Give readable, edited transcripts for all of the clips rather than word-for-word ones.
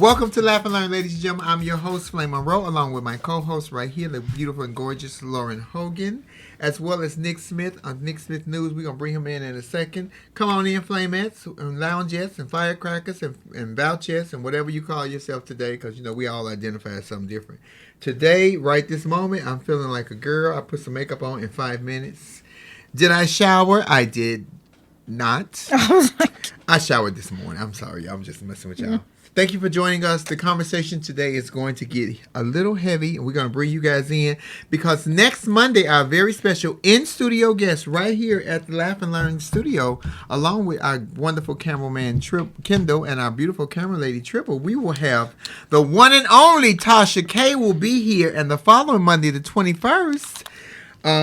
Welcome to Laugh and Learn, ladies and gentlemen. I'm your host, Flame Monroe, along with my co-host right here, the beautiful and gorgeous Lauren Hogan, as well as Nick Smith on Nick Smith News. We're going to bring him in a second. Come on in, Flamettes, and Loungettes, and Firecrackers, and Vouchettes, and whatever you call yourself today, because, you know, we all identify as something different. Today, right this moment, I'm feeling like a girl. I put some makeup on in 5 minutes. Did I shower? I did not. I showered this morning. I'm sorry, y'all. I'm just messing with y'all. Thank you for joining us. The conversation today is going to get a little heavy, and we're going to bring you guys in because next Monday, our very special in-studio guest right here at the Laugh and Learn studio, along with our wonderful cameraman, Kendall, and our beautiful camera lady, Triple, we will have the one and only Tasha K will be here, and the following Monday, the 21st,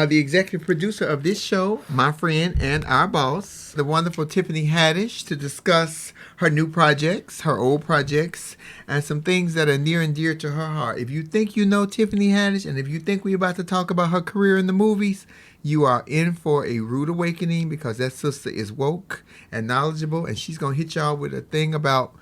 the executive producer of this show, my friend and our boss, the wonderful Tiffany Haddish, to discuss her new projects, her old projects, and some things that are near and dear to her heart. If you think you know Tiffany Haddish, and if you think we're about to talk about her career in the movies, you are in for a rude awakening because that sister is woke and knowledgeable, and she's going to hit y'all with a thing about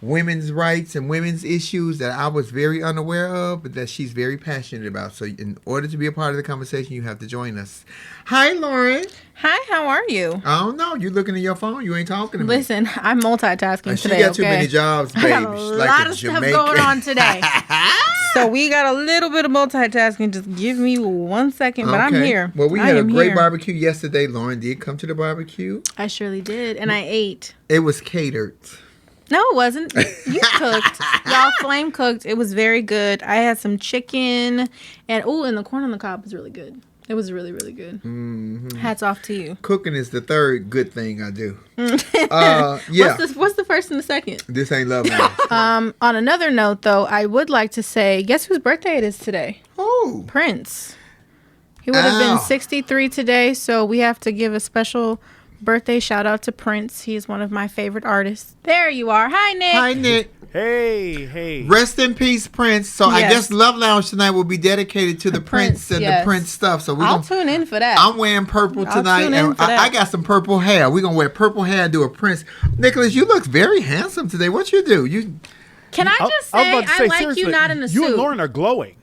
women's rights and women's issues that I was very unaware of, but that she's very passionate about. So in order to be a part of the conversation, you have to join us. Hi, Lauren. Hi, how are you? I don't know. You looking at your phone. You ain't talking to me. Listen, I'm multitasking today. She got too many jobs, baby. I got a lot of stuff going on today. So we got a little bit of multitasking. Just give me 1 second, but I'm here. Well, we had a great barbecue yesterday. Lauren did come to the barbecue. I surely did, and I ate. It was catered. No, it wasn't. You cooked. Y'all flame cooked. It was very good. I had some chicken, and the corn on the cob was really good. It was really, really good. Mm-hmm. Hats off to you. Cooking is the third good thing I do. Yeah. What's the first and the second? This ain't love language. On another note, though, I would like to say, guess whose birthday it is today? Oh. Prince. He would have been 63 today, so we have to give a special birthday shout out to Prince. He is one of my favorite artists. There you are. Hi, Nick. Hi, Nick. Hey. Rest in peace, Prince. So yes. I guess Love Lounge tonight will be dedicated to the Prince and the Prince stuff. So I'll tune in for that. I'm wearing purple tonight, and I got some purple hair. We're gonna wear purple hair and do a Prince. Nicholas, you look very handsome today. What you do? Can I just say I like you not in a suit. You and Lauren are glowing.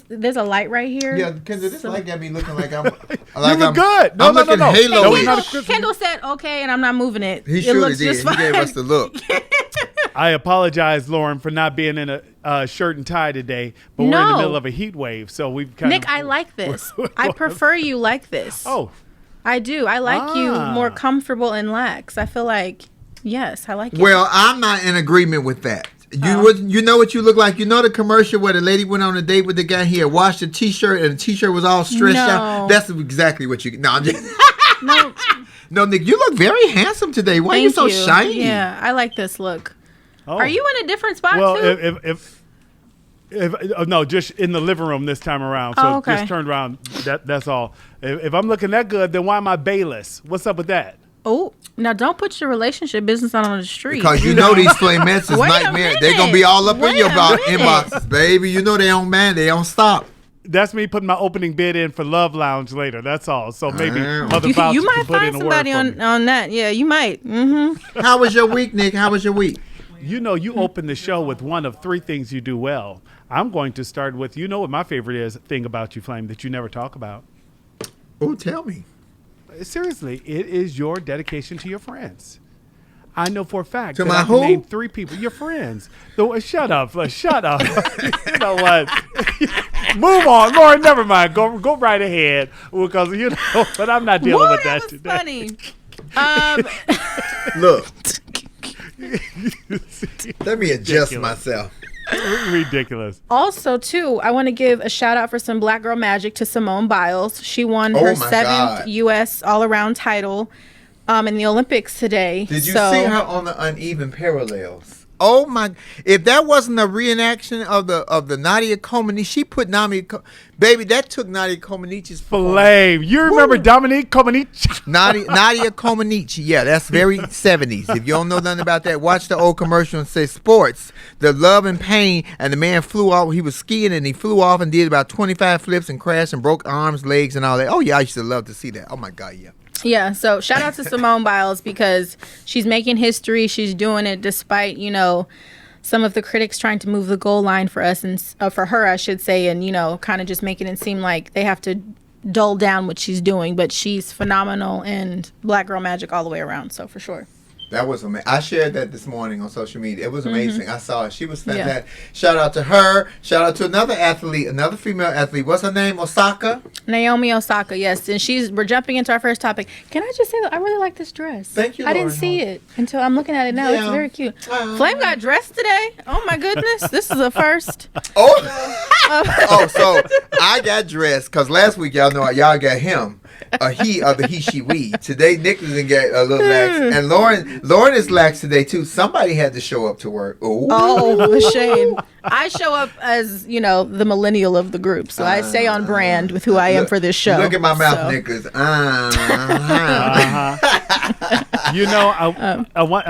There's a light right here. Yeah, Kendall, this light got me looking like I'm. You look good. I'm looking halo-ish. Kendall said okay, and I'm not moving it. He surely did. He gave us the look. I apologize, Lauren, for not being in a shirt and tie today, but we're in the middle of a heat wave, so we've kind Nick, I like this. I prefer you like this. Oh. I do. I like you more comfortable and lax. I feel like, yes, I like it. Well, I'm not in agreement with that. You know what you look like? You know the commercial where the lady went on a date with the guy, he had washed a t-shirt and the t-shirt was all stretched out? That's exactly what you... No, I'm just... No, Nick, you look very handsome today. Why are you so shiny? Yeah, I like this look. Oh. Are you in a different spot, too? No, just in the living room this time around. So just turned around. That's all. If I'm looking that good, then why am I bayless? What's up with that? Oh, now don't put your relationship business out on the street. Because you know these flamettes is nightmare. They're going to be all up in your inboxes, baby. You know they don't stop. That's me putting my opening bid in for Love Lounge later. That's all. So maybe Mother Fauci you might can put find in a somebody word on that. Yeah, you might. Mm-hmm. How was your week, Nick? How was your week? You know, you open the show with one of three things you do well. I'm going to start with, you know what my favorite thing about you, Flame, that you never talk about? Oh, tell me. Seriously, it is your dedication to your friends. I know for a fact that I can name three people. Your friends. Shut up. Shut up. You know what? Move on. Lauren, never mind. Go right ahead. Because, you know, but I'm not dealing with that today. Funny. Look. Let me adjust myself. Ridiculous. Also, too, I want to give a shout out for some Black Girl Magic to Simone Biles. She won her 7th U.S. all-around title in the Olympics today. Did you see her on the Uneven Parallels? Oh my! If that wasn't a reenaction of the Nadia Comaneci, she put baby. That took Nadia Comaneci's Flame. You remember Dominique Comaneci? Nadia Comaneci. Yeah, that's very 70s. If you don't know nothing about that, watch the old commercial and say sports, the love and pain. And the man flew off. He was skiing and he flew off and did about 25 flips and crashed and broke arms, legs, and all that. Oh yeah, I used to love to see that. Oh my God, yeah. Yeah, so shout out to Simone Biles because she's making history. She's doing it despite, some of the critics trying to move the goal line for us and for her, I should say, and kind of just making it seem like they have to dull down what she's doing, but she's phenomenal and Black Girl Magic all the way around. So for sure. That was amazing. I shared that this morning on social media. It was amazing. I saw it. She was fantastic. Yeah. Shout out to her. Shout out to another athlete, another female athlete. What's her name? Osaka? Naomi Osaka, yes. And we're jumping into our first topic. Can I just say that I really like this dress? Thank you, I didn't see it until I'm looking at it now. It's very cute. Flame got dressed today. Oh my goodness. This is a first. So I got dressed because last week y'all got him. He of the he, she, we. Today Nick didn't get a little lax. And Lauren is lax today too. Somebody had to show up to work. Ooh. Oh, shame. I show up as, the millennial of the group. So I stay on brand with who I am for this show. Look at my mouth, Nickers. I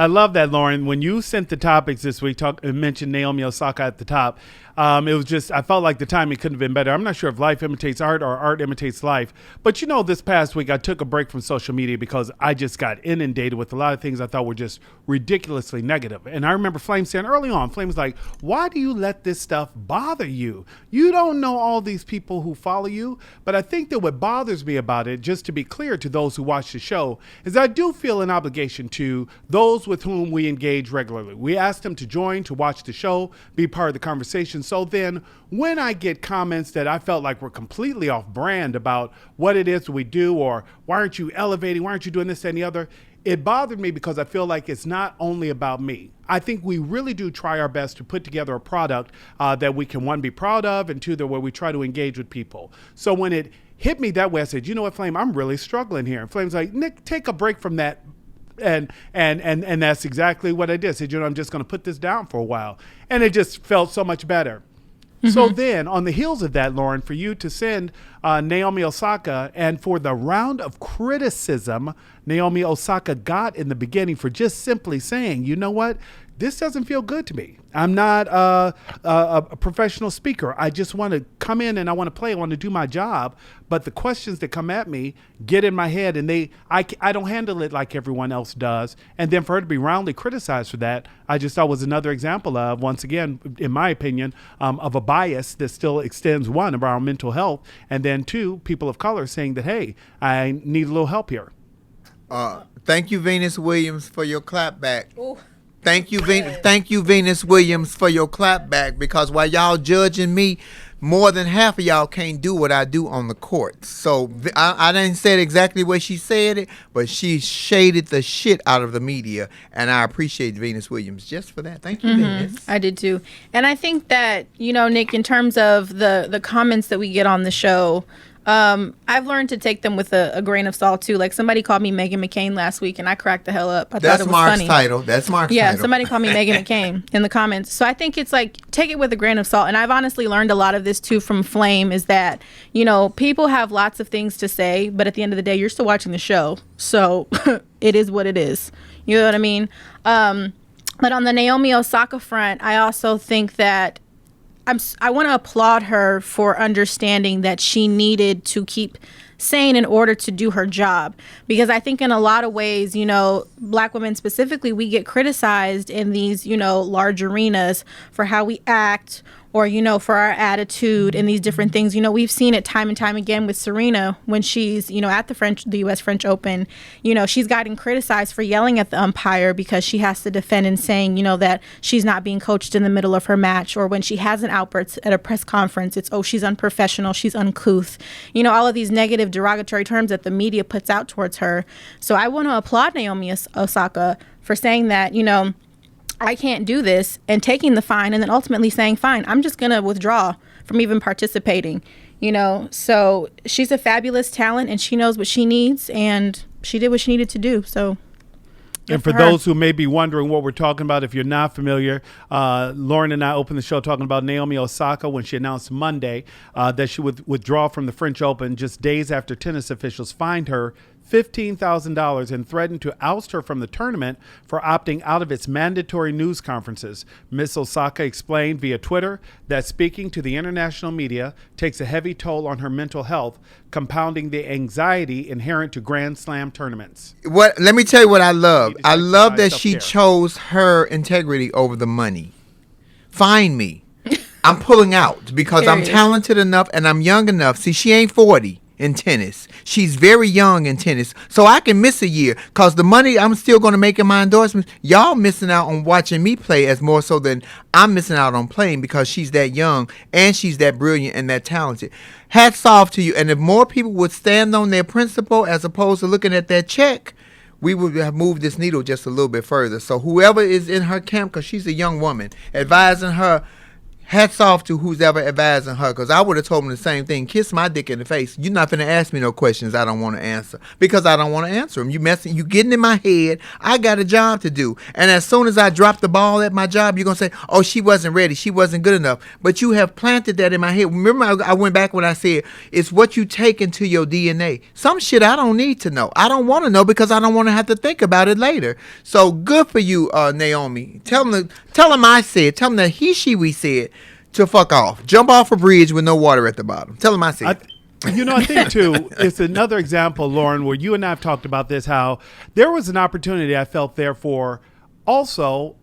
love that, Lauren. When you sent the topics this week, mentioned Naomi Osaka at the top. It was just, I felt like the timing couldn't have been better. I'm not sure if life imitates art or art imitates life. But this past week I took a break from social media because I just got inundated with a lot of things I thought were just ridiculously negative. And I remember Flame saying early on, Flame was like, why do you let this stuff bother you? You don't know all these people who follow you. But I think that what bothers me about it, just to be clear to those who watch the show, is I do feel an obligation to those with whom we engage regularly. We ask them to join, to watch the show, be part of the conversation. So then when I get comments that I felt like were completely off brand about what it is we do, or why aren't you elevating, why aren't you doing this, that, and the other, it bothered me because I feel like it's not only about me. I think we really do try our best to put together a product that we can, one, be proud of, and two, that where we try to engage with people. So when it hit me that way, I said, you know what, Flame, I'm really struggling here. And Flame's like, Nick, take a break from that. And that's exactly what I did. I said, I'm just going to put this down for a while. And it just felt so much better. Mm-hmm. So then, on the heels of that, Lauren, for you to send Naomi Osaka, and for the round of criticism Naomi Osaka got in the beginning for just simply saying, you know what, this doesn't feel good to me. I'm not a professional speaker. I just want to come in and I want to play. I want to do my job. But the questions that come at me get in my head, and I don't handle it like everyone else does. And then for her to be roundly criticized for that, I just thought was another example of, once again, in my opinion, of a bias that still extends, one, around mental health, and then two, people of color saying that, hey, I need a little help here. Thank you, Venus Williams, for your clap back. Ooh. Thank you, Venus Williams, for your clap back, because while y'all judging me, more than half of y'all can't do what I do on the court. So I didn't say it exactly the way she said it, but she shaded the shit out of the media, and I appreciate Venus Williams just for that. Thank you, Venus. I did too. And I think that, Nick, in terms of the comments that we get on the show, I've learned to take them with a grain of salt too. Like, somebody called me Meghan McCain last week, and I cracked the hell up. I thought it was Mark's funny. title. That's Mark's title. Yeah, somebody called me Meghan McCain in the comments. So I think it's like, take it with a grain of salt. And I've honestly learned a lot of this too from Flame, is that, people have lots of things to say, but at the end of the day, you're still watching the show. So it is what it is. You know what I mean? But on the Naomi Osaka front, I also think that I want to applaud her for understanding that she needed to keep sane in order to do her job. Because I think in a lot of ways, Black women specifically, we get criticized in these, large arenas for how we act, or, for our attitude and these different things. We've seen it time and time again with Serena when she's, at the U.S. French Open. She's gotten criticized for yelling at the umpire because she has to defend and saying, that she's not being coached in the middle of her match. Or when she has an outburst at a press conference, it's, she's unprofessional, she's uncouth. All of these negative derogatory terms that the media puts out towards her. So I want to applaud Naomi Osaka for saying that, I can't do this, and taking the fine, and then ultimately saying, fine, I'm just going to withdraw from even participating, So she's a fabulous talent, and she knows what she needs, and she did what she needed to do. So. And for those who may be wondering what we're talking about, if you're not familiar, Lauren and I opened the show talking about Naomi Osaka when she announced Monday that she would withdraw from the French Open just days after tennis officials fined her $15,000 and threatened to oust her from the tournament for opting out of its mandatory news conferences. Ms. Osaka explained via Twitter that speaking to the international media takes a heavy toll on her mental health, compounding the anxiety inherent to Grand Slam tournaments. Let me tell you what I love. I love that she chose her integrity over the money. find me. I'm pulling out because I'm Period. talented enough and I'm young enough. See, she ain't 40 in tennis. She's very young in tennis. So I can miss a year because the money I'm still going to make in my endorsements, y'all missing out on watching me play as more so than I'm missing out on playing because she's that young and she's that brilliant and that talented. Hats off to you. And if more people would stand on their principle as opposed to looking at that check, we would have moved this needle just a little bit further. So whoever is in her camp, because she's a young woman, advising her, hats off to who's ever advising her, because I would have told him the same thing. Kiss my dick in the face. You're not going to ask me no questions I don't want to answer because I don't want to answer them. You getting in my head. I got a job to do. And as soon as I drop the ball at my job, you're going to say, oh, she wasn't ready. She wasn't good enough. But you have planted that in my head. Remember, I went back when I said, it's what you take into your DNA. Some shit I don't need to know. I don't want to know because I don't want to have to think about it later. So good for you, Naomi. Tell them I said. Tell them that we said. To fuck off. Jump off a bridge with no water at the bottom. Tell them I said. I think, too, it's another example, Lauren, where you and I have talked about this, how there was an opportunity I felt there for also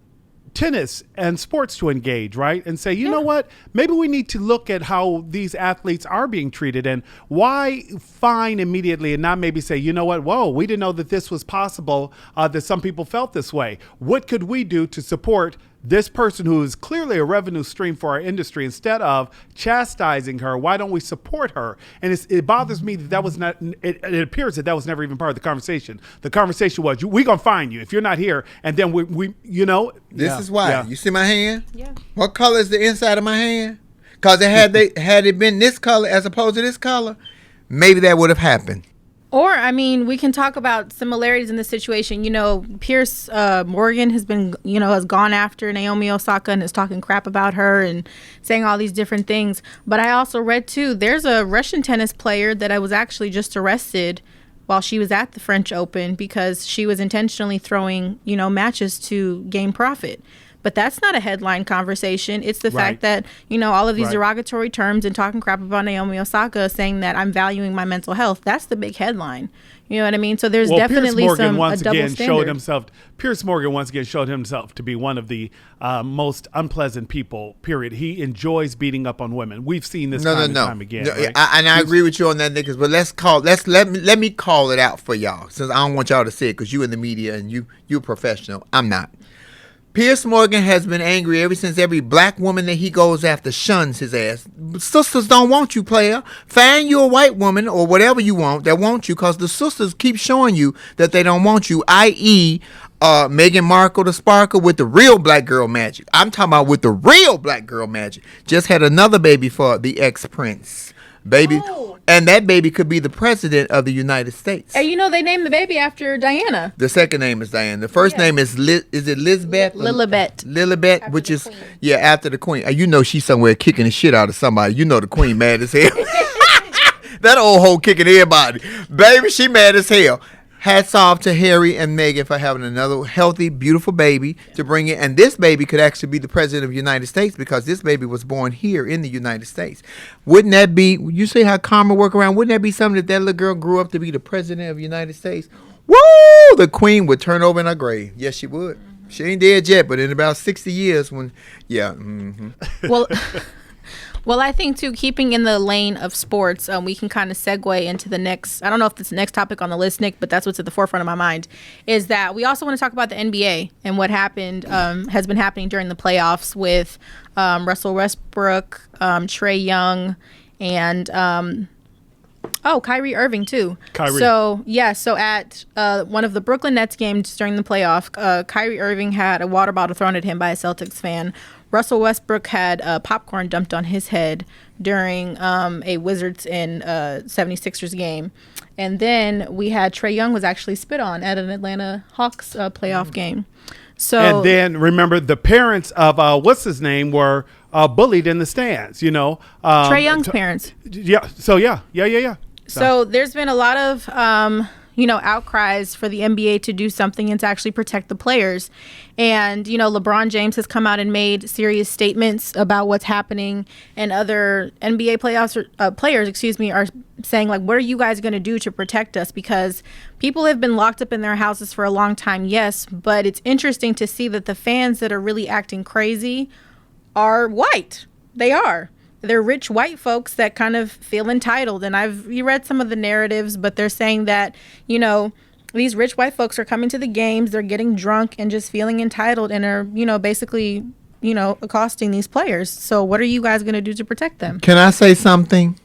tennis and sports to engage, right? And say, you know what? Maybe we need to look at how these athletes are being treated and why fine immediately and not maybe say, you know what? Whoa, we didn't know that this was possible, that some people felt this way. What could we do to support this person who is clearly a revenue stream for our industry? Instead of chastising her, why don't we support her? And it bothers me that was not, it appears that was never even part of the conversation. The conversation was, we going to find you if you're not here. And then we This is why. Yeah. You see my hand? Yeah. What color is the inside of my hand? Because had it been this color as opposed to this color, maybe that would have happened. Or, I mean, we can talk about similarities in this situation. You know, Piers Morgan has gone after Naomi Osaka and is talking crap about her and saying all these different things. But I also read, too, there's a Russian tennis player that I was actually just arrested while she was at the French Open because she was intentionally throwing, matches to gain profit. But that's not a headline conversation. It's the fact that, all of these derogatory terms and talking crap about Naomi Osaka, saying that I'm valuing my mental health. That's the big headline. You know what I mean? So there's definitely a double standard. Piers Morgan once again showed himself to be one of the most unpleasant people, period. He enjoys beating up on women. We've seen this time and time again. No, right? I agree with you on that, Nicholas. But let me call it out for y'all, since I don't want y'all to say it because you in the media and you're a professional. I'm not. Piers Morgan has been angry ever since every black woman that he goes after shuns his ass. Sisters don't want you, player. Find you a white woman or whatever you want that wants you, because the sisters keep showing you that they don't want you, i.e., Meghan Markle, the Sparkle, with the real black girl magic. I'm talking about with the real black girl magic. Just had another baby for the ex-prince. Baby. Oh. And that baby could be the president of the United States. And they named the baby after Diana. The second name is Diana. The first name is is it Lizbeth? Lilibet, which is after the queen. She's somewhere kicking the shit out of somebody. The queen mad as hell. That old hoe kicking everybody. Baby, she mad as hell. Hats off to Harry and Meghan for having another healthy, beautiful baby to bring in. And this baby could actually be the president of the United States because this baby was born here in the United States. Wouldn't that be, you see how karma work around? Wouldn't that be something that little girl grew up to be the president of the United States? Woo! The queen would turn over in her grave. Yes, she would. She ain't dead yet, but in about 60 years Well, I think, too, keeping in the lane of sports, we can kind of segue into the next, I don't know if it's the next topic on the list, Nick, but that's what's at the forefront of my mind, is that we also want to talk about the NBA and what happened, has been happening during the playoffs with Russell Westbrook, Trae Young, and Kyrie Irving, too. So at one of the Brooklyn Nets games during the playoff, Kyrie Irving had a water bottle thrown at him by a Celtics fan. Russell Westbrook had popcorn dumped on his head during a Wizards and 76ers game. And then we had Trae Young was actually spit on at an Atlanta Hawks playoff game. So, and then remember the parents of what's his name were bullied in the stands, Trae Young's parents. Yeah. So yeah. So there's been a lot of outcries for the NBA to do something and to actually protect the players. And, LeBron James has come out and made serious statements about what's happening, and other NBA players are saying, like, what are you guys going to do to protect us? Because people have been locked up in their houses for a long time, yes, but it's interesting to see that the fans that are really acting crazy are white. They are. They're rich white folks that kind of feel entitled. And you read some of the narratives, but they're saying that, you know, these rich white folks are coming to the games, they're getting drunk and just feeling entitled and are, you know, basically, you know, accosting these players. So what are you guys going to do to protect them? Can I say something?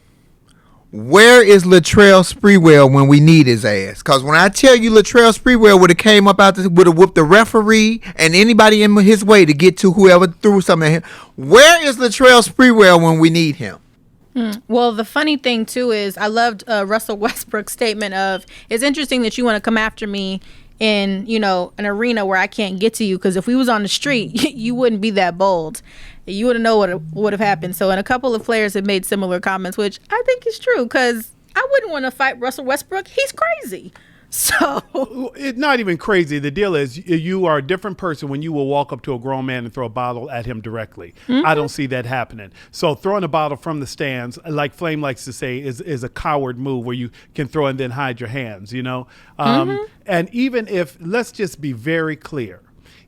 Where is Latrell Sprewell when we need his ass? Because when I tell you Latrell Sprewell would have came up would have whooped the referee and anybody in his way to get to whoever threw something at him. Where is Latrell Sprewell when we need him? Well, the funny thing, too, is I loved Russell Westbrook's statement of, it's interesting that you want to come after me in, you know, an arena where I can't get to you, because if we was on the street, you wouldn't be that bold. You wouldn't know what would have happened. So, and a couple of players have made similar comments, which I think is true, because I wouldn't want to fight Russell Westbrook. He's crazy. So it's not even crazy. The deal is you are a different person when you will walk up to a grown man and throw a bottle at him directly. I don't see that happening. So throwing a bottle from the stands, like Flame likes to say, is a coward move where you can throw and then hide your hands, you know? And even if, let's just be very clear,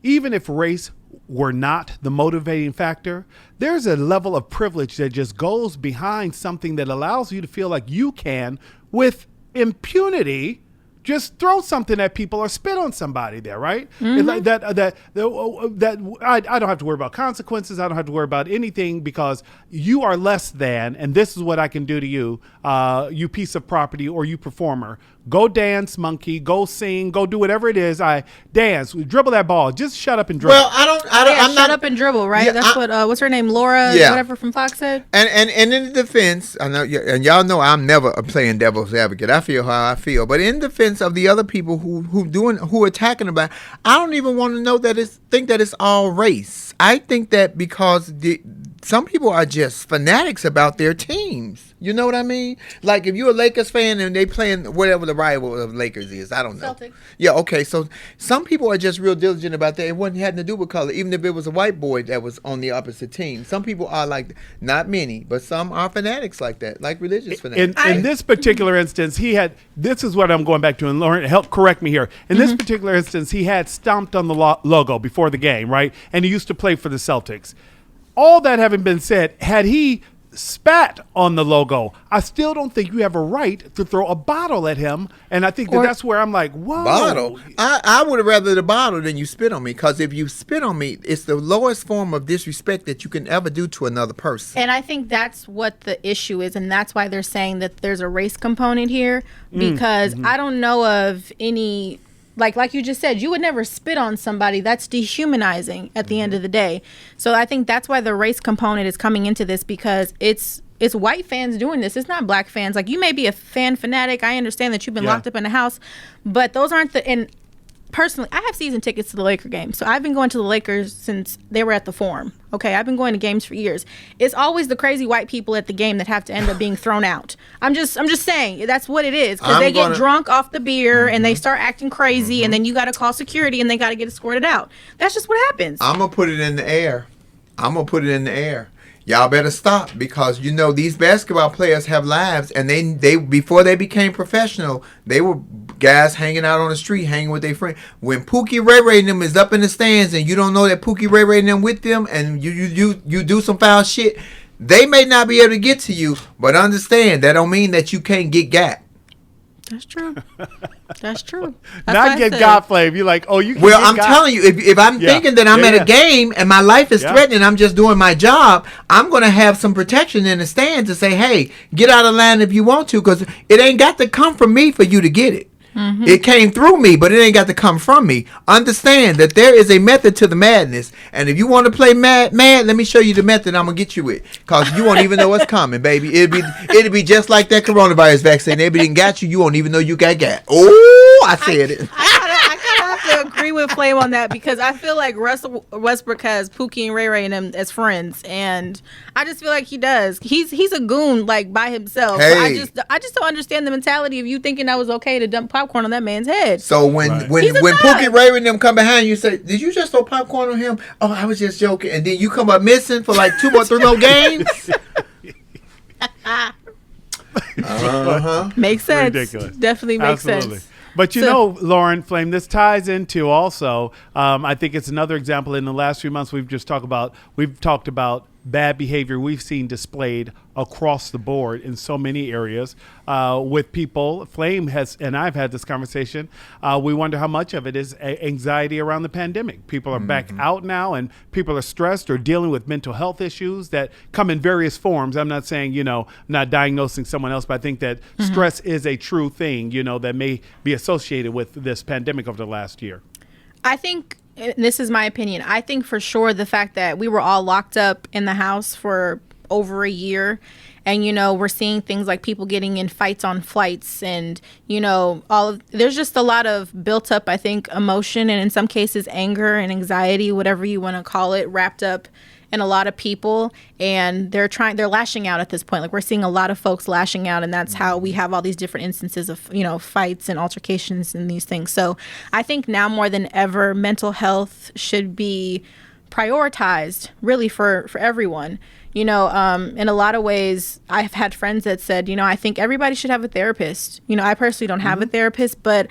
even if race were not the motivating factor, there's a level of privilege that just goes behind something that allows you to feel like you can, with impunity, just throw something at people or spit on somebody there, right? Like that I don't have to worry about consequences. I don't have to worry about anything because you are less than, and this is what I can do to you, you piece of property or you performer. Go dance, monkey. Go sing. Go do whatever it is. Dance. Dribble that ball. Just shut up and dribble. Well, I'm shut not up and dribble, right? Yeah, That's what what's her name, Laura, whatever from Fox said. And in the defense, I know, and y'all know I'm never playing devil's advocate. I feel how I feel, but in defense of the other people who attacking about, I don't even want to know think that it's all race. I think that because some people are just fanatics about their teams. You know what I mean? Like if you're a Lakers fan and they playing whatever the rival of Lakers is, I don't know. Celtics. Yeah, okay. So some people are just real diligent about that. It wasn't had to do with color, even if it was a white boy that was on the opposite team. Some people are like, not many, but some are fanatics like that, like religious fanatics. In this particular instance, this is what I'm going back to, and Lauren, help correct me here. In this particular instance, he had stomped on the logo before the game, right? And he used to play for the Celtics. All that having been said, had he spat on the logo, I still don't think you have a right to throw a bottle at him. And I think that's where I'm like, whoa. Bottle? I would have rather the bottle than you spit on me, because if you spit on me, it's the lowest form of disrespect that you can ever do to another person. And I think that's what the issue is, and that's why they're saying that there's a race component here, because I don't know of any... Like you just said, you would never spit on somebody. That's dehumanizing at the end of the day. So I think that's why the race component is coming into this, because it's white fans doing this. It's not black fans. Like, you may be a fan fanatic. I understand that you've been locked up in a house, but those aren't and personally, I have season tickets to the Laker games. So I've been going to the Lakers since they were at the Forum. Okay, I've been going to games for years. It's always the crazy white people at the game that have to end up being thrown out. I'm just saying that's what it is, because they get drunk off the beer and they start acting crazy, and then you got to call security and they got to get escorted out. That's just what happens. I'm gonna put it in the air. Y'all better stop, because you know these basketball players have lives, and they before they became professional, they were guys hanging out on the street, hanging with their friends. When Pookie Ray Ray and them is up in the stands, and you don't know that Pookie Ray Ray and them with them, and you do some foul shit, they may not be able to get to you, but understand that don't mean that you can't get got. That's true. That's true. Not get God Flame. You're like, oh, you can Well, get I'm God. telling you, if I'm thinking that I'm at a game and my life is threatened, I'm just doing my job, I'm going to have some protection in the stands to say, hey, get out of line if you want to, because it ain't got to come from me for you to get it. It came through me, but it ain't got to come from me. Understand that there is a method to the madness. And if you want to play mad, let me show you the method I'm going to get you with. Because you won't even know what's coming, baby. It'll be just like that coronavirus vaccine. If it didn't got you, you won't even know you got. Oh, I said it. I kind of have to agree with Flame on that, because I feel like Russell Westbrook has Pookie and Ray Ray and them as friends, and I just feel like he does. He's a goon, like, by himself. Hey. I just don't understand the mentality of you thinking that was okay to dump popcorn on that man's head. So when Pookie Ray and them come behind you, say, did you just throw popcorn on him? Oh, I was just joking. And then you come up missing for like 2 or 3 more games. Makes sense. Ridiculous. Definitely makes Absolutely. sense. But you know, Lauren Flame, this ties into also, I think it's another example in the last few months we've talked about bad behavior we've seen displayed across the board in so many areas with people. Flame and I've had this conversation. We wonder how much of it is anxiety around the pandemic. People are back out now, and people are stressed or dealing with mental health issues that come in various forms. I'm not saying, I'm not diagnosing someone else, but I think that stress is a true thing, that may be associated with this pandemic over the last year. I think, this is my opinion, I think for sure the fact that we were all locked up in the house for over a year, and we're seeing things like people getting in fights on flights, and there's just a lot of built up, I think, emotion, and in some cases anger and anxiety, whatever you want to call it, wrapped up in a lot of people, and they're lashing out at this point. Like, we're seeing a lot of folks lashing out, and that's how we have all these different instances of fights and altercations and these things. So I think now more than ever, mental health should be prioritized, really, for everyone. In a lot of ways, I've had friends that said, I think everybody should have a therapist. I personally don't have a therapist, but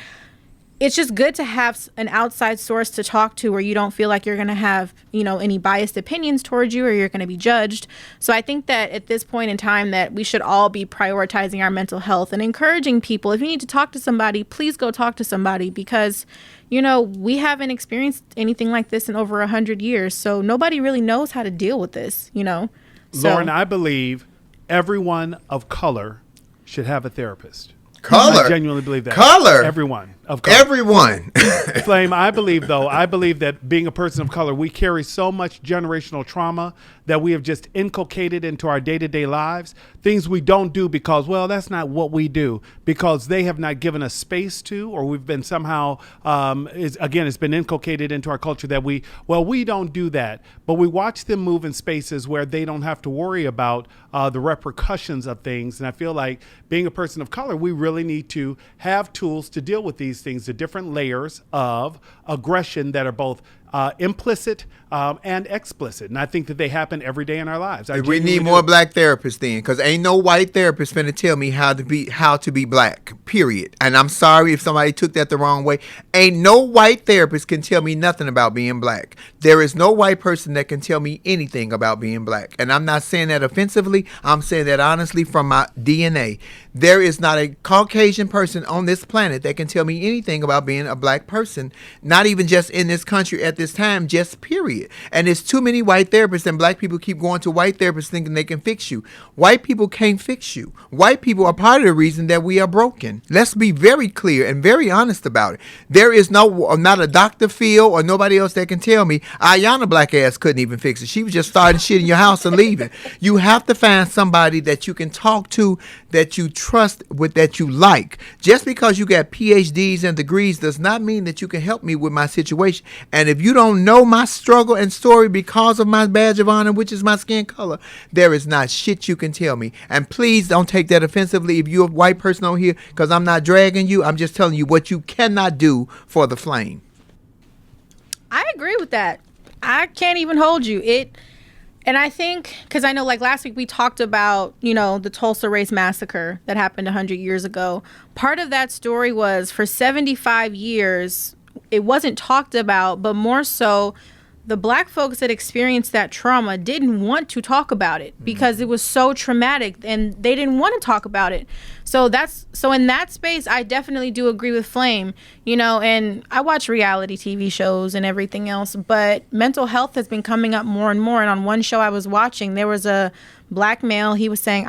it's just good to have an outside source to talk to where you don't feel like you're going to have, any biased opinions towards you, or you're going to be judged. So I think that at this point in time that we should all be prioritizing our mental health and encouraging people. If you need to talk to somebody, please go talk to somebody, because, we haven't experienced anything like this in over 100 years. So nobody really knows how to deal with this, So, Lauren, I believe everyone of color should have a therapist. Color. I genuinely believe that. Color. Everyone of color. Everyone. Flame, I believe that being a person of color, we carry so much generational trauma that we have just inculcated into our day-to-day lives. Things we don't do because, that's not what we do, because they have not given us space to, or we've been somehow, it's been inculcated into our culture that we don't do that. But we watch them move in spaces where they don't have to worry about the repercussions of things. And I feel like being a person of color, we really need to have tools to deal with these things, the different layers of aggression that are both implicit and explicit. And I think that they happen every day in our lives. We need more black therapists then, because ain't no white therapist finna tell me how to be black, period. And I'm sorry if somebody took that the wrong way. Ain't no white therapist can tell me nothing about being black. There is no white person that can tell me anything about being black. And I'm not saying that offensively. I'm saying that honestly from my DNA. There is not a Caucasian person on this planet that can tell me anything about being a black person, not even just in this country at this time, just period. And there's too many white therapists, and black people keep going to white therapists thinking they can fix you. White people can't fix you. White people are part of the reason that we are broken. Let's be very clear and very honest about it. There is not a Dr. Phil or nobody else that can tell me Ayanna black ass couldn't even fix it. She was just starting shit in your house and leaving. You have to find somebody that you can talk to, that you trust with, that you like. Just because you got PhDs and degrees does not mean that you can help me with my situation. And if you don't know my struggle and story because of my badge of honor, which is my skin color, there is not shit you can tell me. And please don't take that offensively if you're a white person on here, because I'm not dragging you. I'm just telling you what you cannot do for the flame. I agree with that. I can't even hold you. And I think, because I know like last week we talked about, the Tulsa Race Massacre that happened 100 years ago. Part of that story was for 75 years, it wasn't talked about, but more so the black folks that experienced that trauma didn't want to talk about it because it was so traumatic and they didn't want to talk about it. So in that space, I definitely do agree with Flame, and I watch reality TV shows and everything else, but mental health has been coming up more and more. And on one show I was watching, there was a black male. He was saying,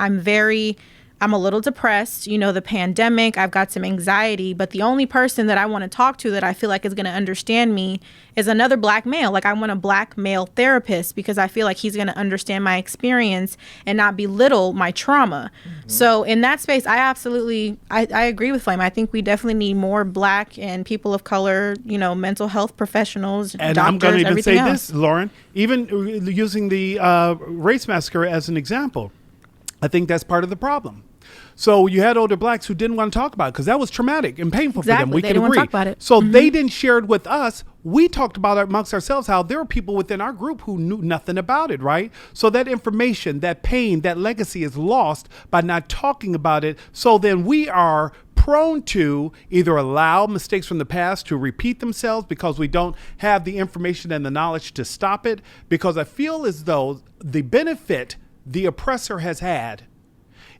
I'm a little depressed, the pandemic, I've got some anxiety, but the only person that I want to talk to that I feel like is going to understand me is another black male. Like, I want a black male therapist because I feel like he's going to understand my experience and not belittle my trauma. Mm-hmm. So in that space, I agree with Flame. I think we definitely need more black and people of color, mental health professionals, and doctors, I'm going to even say else. this, Lauren, even using the race massacre as an example, I think that's part of the problem. So you had older blacks who didn't want to talk about it because that was traumatic and painful for them. We can agree. Want to talk about it. So they didn't share it with us. We talked about it amongst ourselves, how there were people within our group who knew nothing about it, right? So that information, that pain, that legacy is lost by not talking about it. So then we are prone to either allow mistakes from the past to repeat themselves because we don't have the information and the knowledge to stop it, because I feel as though the benefit the oppressor has had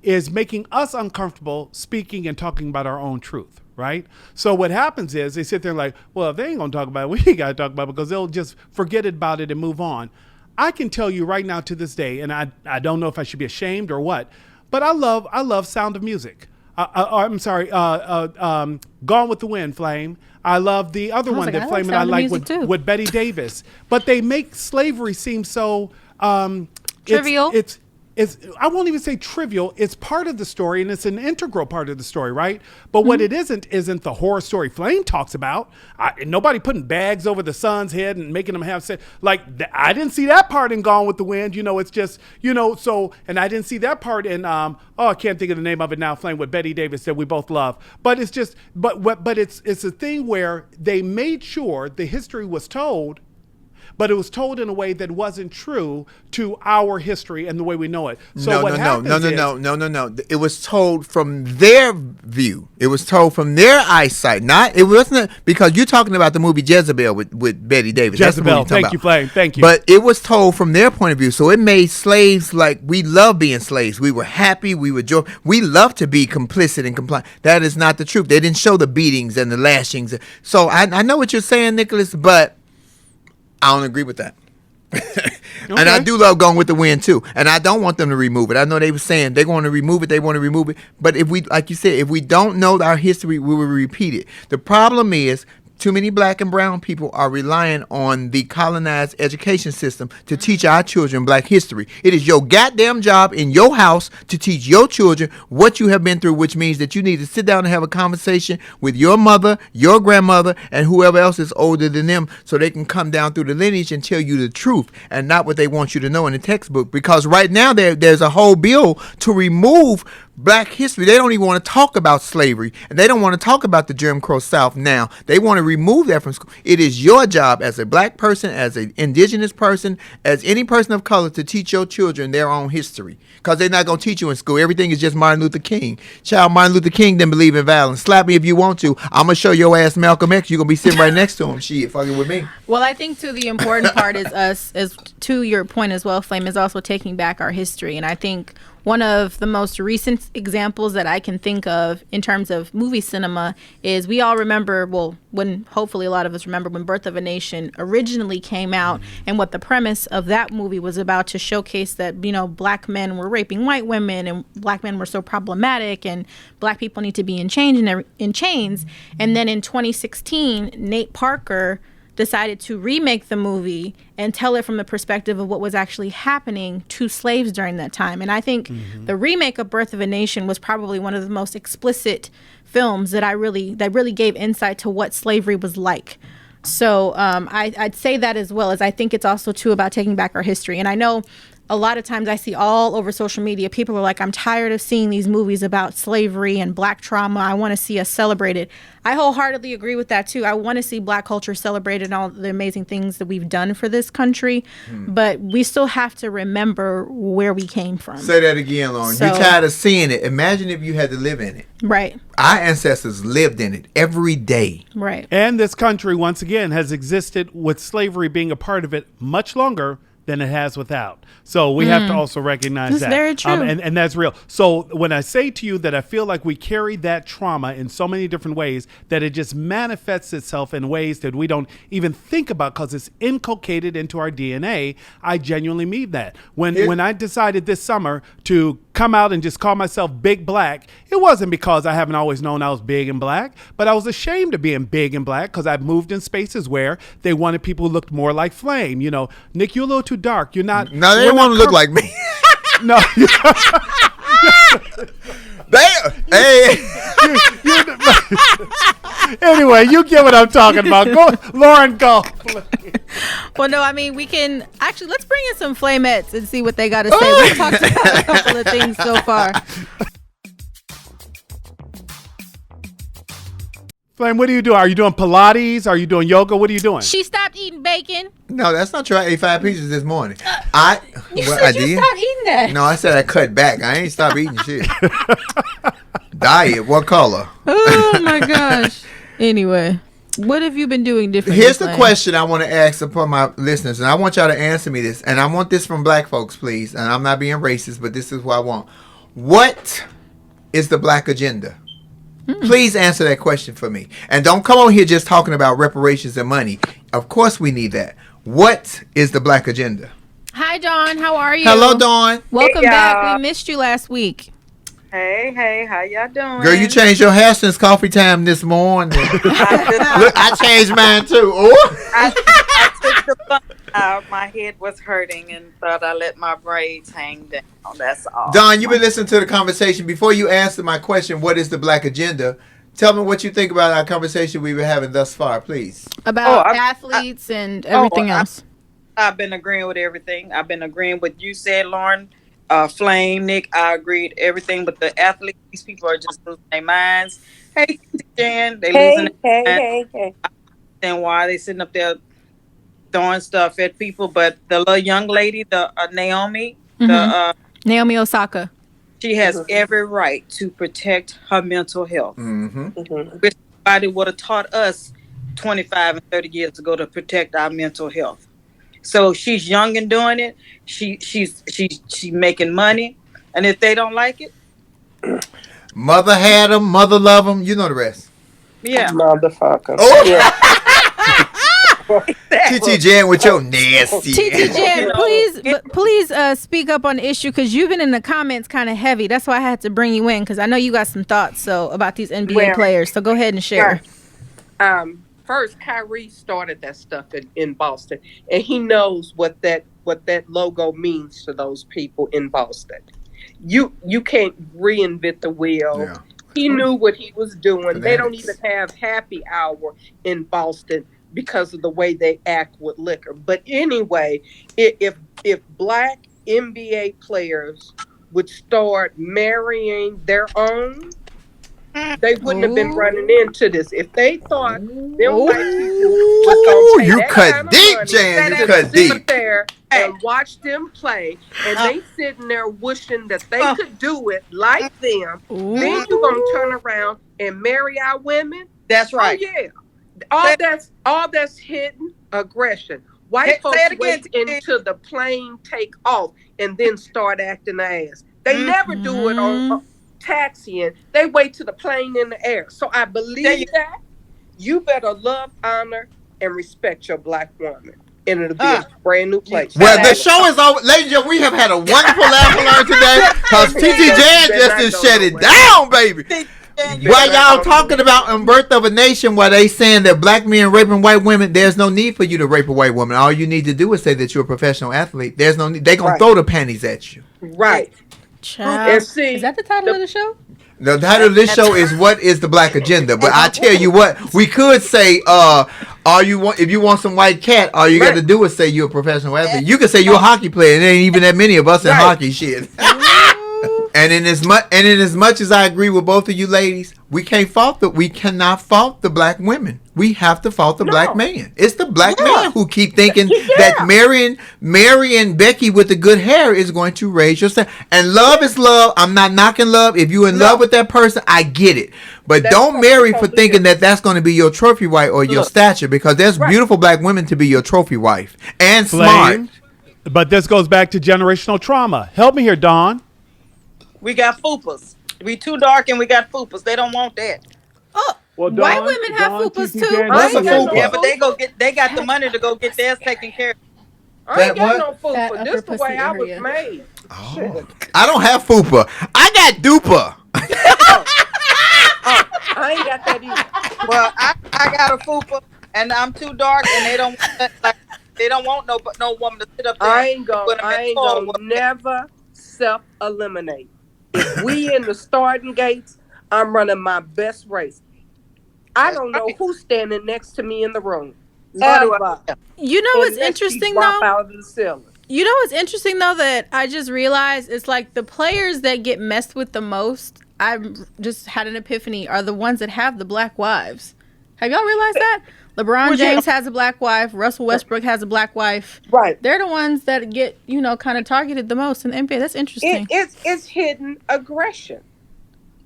is making us uncomfortable speaking and talking about our own truth, right? So what happens is they sit there and like, well, if they ain't gonna talk about it, we ain't gotta talk about it, because they'll just forget about it and move on. I can tell you right now to this day, and I don't know if I should be ashamed or what, but I love Sound of Music. I'm sorry, Gone with the Wind, Flame. I love the other one that Flame and I like with Betty Davis. But they make slavery seem so trivial. I won't even say trivial. It's part of the story, and it's an integral part of the story, right? But what it isn't the horror story Flame talks about. Nobody putting bags over the son's head and making them have sex. Like, I didn't see that part in Gone with the Wind. It's just, so, and I didn't see that part in, I can't think of the name of it now, Flame, with Betty Davis that we both love. But it's just, but it's a thing where they made sure the history was told, but it was told in a way that wasn't true to our history and the way we know it. So No. It was told from their view. It was told from their eyesight. It wasn't because you're talking about the movie Jezebel with Betty Davis. Jezebel, thank you, Flame. Thank you. But it was told from their point of view. So it made slaves like we love being slaves. We were happy. We were joy. We love to be complicit and compliant. That is not the truth. They didn't show the beatings and the lashings. So I know what you're saying, Nicholas, but I don't agree with that. And I do love Gone with the Wind too. And I don't want them to remove it. I know they were saying they want to remove it. But if we, like you said, if we don't know our history, we will repeat it. The problem is too many black and brown people are relying on the colonized education system to teach our children black history. It is your goddamn job in your house to teach your children what you have been through, which means that you need to sit down and have a conversation with your mother, your grandmother, and whoever else is older than them so they can come down through the lineage and tell you the truth and not what they want you to know in the textbook. Because right now there's a whole bill to remove black history. They don't even want to talk about slavery, and they don't want to talk about the Jim Crow South now. They want to remove that from school. It is your job as a black person, as an indigenous person, as any person of color to teach your children their own history, because they're not going to teach you in school. Everything is just Martin Luther King. Child, Martin Luther King didn't believe in violence. Slap me if you want to. I'm going to show your ass Malcolm X. You're going to be sitting right next to him. Shit, fucking with me. Well, I think, too, the important part is us, as to your point as well, Flame, is also taking back our history. And I think one of the most recent examples that I can think of in terms of movie cinema is we all remember, when hopefully a lot of us remember when Birth of a Nation originally came out, and what the premise of that movie was about, to showcase that, black men were raping white women and black men were so problematic and black people need to be in chains. And then in 2016, Nate Parker decided to remake the movie and tell it from the perspective of what was actually happening to slaves during that time. And I think the remake of Birth of a Nation was probably one of the most explicit films that really gave insight to what slavery was like. So I'd say that, as well as I think it's also too about taking back our history. And I know a lot of times I see all over social media, people are like, I'm tired of seeing these movies about slavery and black trauma. I want to see us celebrated. I wholeheartedly agree with that too. I want to see black culture celebrated and all the amazing things that we've done for this country. But we still have to remember where we came from. Say that again, Lauren. You're tired of seeing it. Imagine if you had to live in it. Right. Our ancestors lived in it every day. Right. And this country, once again, has existed with slavery being a part of it much longer than it has without. So we have to also recognize that's that. Very true. And that's real. So when I say to you that I feel like we carry that trauma in so many different ways, that it just manifests itself in ways that we don't even think about because it's inculcated into our DNA, I genuinely mean that. When I decided this summer to come out and just call myself Big Black, it wasn't because I haven't always known I was big and black, but I was ashamed of being big and black because I've moved in spaces where they wanted people who looked more like Flame. Nick, you're a little too dark. You're not. No, they don't want to look like me. No. Anyway, you get what I'm talking about. Go, Lauren, go. Well, no, I mean, we can actually, let's bring in some Flamettes and see what they got to say. We've talked about a couple of things so far. Flame, what are you doing? Are you doing Pilates? Are you doing yoga? What are you doing? She stopped eating bacon. No, that's not true. I ate 5 pieces this morning. You said you stopped eating that. No, I said I cut back. I ain't stopped eating shit. Diet. What color? Oh my gosh. Anyway, what have you been doing different? Here's the question I want to ask upon my listeners, and I want y'all to answer me this. And I want this from black folks, please. And I'm not being racist, but this is what I want. What is the black agenda? Please answer that question for me. And don't come on here just talking about reparations and money. Of course we need that. What is the black agenda? Hi, Dawn. How are you? Hello, Dawn. Welcome Hey, back. y'all. We missed you last week. Hey, how y'all doing? Girl, you changed your hair since coffee time this morning. Look, I, I changed mine too. Oh. I took the fun out. My head was hurting and thought I let my braids hang down. That's all. Don, you've been listening to the conversation. Before you answer my question, what is the black agenda? Tell me what you think about our conversation we've been having thus far, please. About Oh, athletes and everything else. I've been agreeing with everything. I've been agreeing with you said, Lauren. Flame, Nick, I agreed everything, but the athletes, these people are just losing their minds. Hey, Jan, they losing their minds. Hey. And why they sitting up there throwing stuff at people? But the little young lady, the Naomi, Naomi Osaka. she has every right to protect her mental health. Mm-hmm. Which somebody would have taught us 25 and 30 years ago to protect our mental health. So she's young and doing it. She's making money, and if they don't like it, Mother had them, mother love them. You know the rest. yeah. Motherfucker. Oh, Yeah. TT Jan with your nasty. TT Jen, know, please speak up on the issue because you've been in the comments kind of heavy. That's why I had to bring you in because I know you got some thoughts about these NBA players. So go ahead and share. First, Kyrie started that stuff in Boston, and he knows what that logo means to those people in Boston. You can't reinvent the wheel. Yeah. He knew what he was doing. They don't Fanatics. even have happy hour in Boston because of the way they act with liquor. But anyway, if black NBA players would start marrying their own, they wouldn't have been running into this. If they thought them white people was Ooh, gonna pay you that cut kind of deep, money, Jan. they You would cut sit deep. there and watch them play, and they sitting there wishing that they could do it like them. Then you gonna turn around and marry our women? That's right. Oh yeah. All that's hidden aggression. White Say folks it again, wait T. until the plane take off and then start acting ass. They never do it on taxiing. They wait till the plane in the air. So I believe that you better love, honor, and respect your black woman. And it'll be a brand new place. Well, the show is over. Ladies and gentlemen, we have had a wonderful laugh and learn today because TT Jan just shut it down, baby. While y'all talking about in Birth of a Nation, while they saying that black men raping white women, there's no need for you to rape a white woman. All you need to do is say that you're a professional athlete. There's no need. They gonna throw the panties at you. Right. Child. And see, Is that the title of the show? The title of this show is "What is the Black Agenda?" But I tell you what, we could say, if you want some white cat, all you got to do is say you're a professional athlete. You can say you're a hockey player, and there ain't even that many of us in hockey shit. And in as much as I agree with both of you ladies, we cannot fault the black women. We have to fault the black man. It's the black man who keep thinking that marrying Becky with the good hair is going to raise your standard. And love is love. I'm not knocking love. If you're in love with that person, I get it. But don't marry for thinking that that's going to be your trophy wife or your stature, because there's beautiful black women to be your trophy wife and smart. Flame. But this goes back to generational trauma. Help me here, Dawn. We got fupas. We too dark and we got fupas. They don't want that. Well, White women have fupas TT too, Jan, What's a I ain't got fupa? Yeah, but they got the money to go get theirs taken care of. I ain't got That no food That for upper this the way pussy I was area. made. Oh. I don't have fupa. I got dupa. I ain't got that either. Well, I got a fupa and I'm too dark and they don't want no woman to sit up there. I ain't with them and toil gonna with them. never self-eliminate. If we in the starting gates, I'm running my best race. I don't know who's standing next to me in the room. Ever. You know what's Unless she interesting drop though? out of the ceiling. You know what's interesting though that I just realized it's like the players that get messed with the most. I just had an epiphany are the ones that have the black wives. Have y'all realized that? LeBron James has a black wife. Russell Westbrook has a black wife. Right. They're the ones that get, kind of targeted the most in the NBA. That's interesting. It's hidden aggression.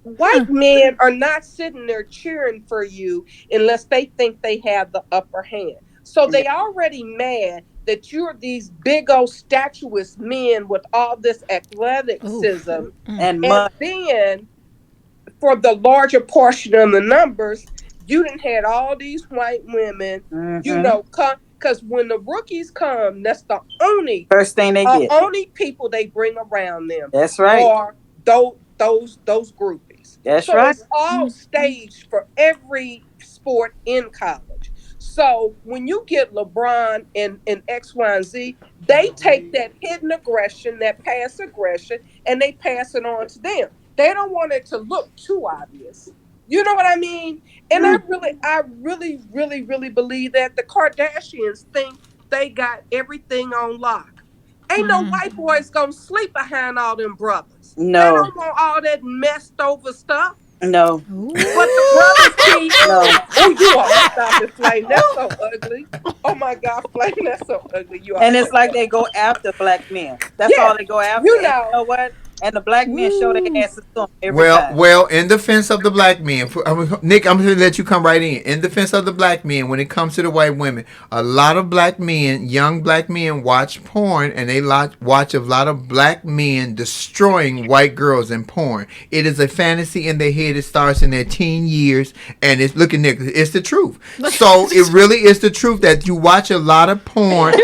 white men are not sitting there cheering for you unless they think they have the upper hand. So they already mad that you're these big old statuesque men with all this athleticism, And and then for the larger portion of the numbers, you done had all these white women, you know, come, because when the rookies come, that's the only first thing they get. only people they bring around them. That's right. Are those groupies. That's so right. It's all staged for every sport in college. So when you get LeBron and X, Y, and Z, they take that hidden aggression, that past aggression, and they pass it on to them. They don't want it to look too obvious. You know what I mean? And I really believe that the Kardashians think they got everything on lock. Ain't no white boys gonna sleep behind all them brothers. No. They don't want all that messed over stuff. No. But the brothers keep. No. Oh, you are stop it, Flame. That's so ugly. Oh my God, Flame, that's so ugly. You are. And it's like they go after black men. That's all they go after. You And know. you know what? And the black men show their asses to them every Well, time. well, in defense of the black men, Nick, I'm going to let you come right in. In defense of the black men, when it comes to the white women, a lot of black men, young black men, watch porn, and they watch a lot of black men destroying white girls in porn. It is a fantasy in their head. It starts in their teen years, and it's looking, Nick, it's the truth. So it really is the truth that you watch a lot of porn.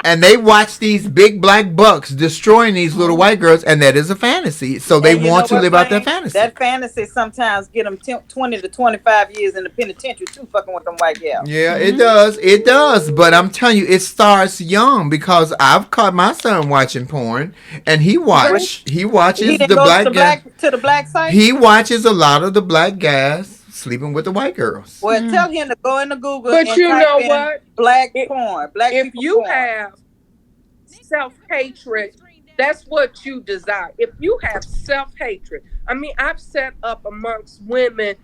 And they watch these big black bucks destroying these little white girls, and that is a fantasy. So they And you want know to live what, out that Flame? fantasy. That fantasy sometimes get them 20 to 25 years in the penitentiary too, fucking with them white gals. Yeah, it does. It does. But I'm telling you, it starts young because I've caught my son watching porn, and he watches He the didn't go black guys. to the black site. He watches a lot of the black guys sleeping with the white girls. Well, tell him to go into Google But and you type know in what? black porn. Black If people you porn. have self-hatred, that's what you desire. If you have self-hatred, I mean, I've sat up amongst women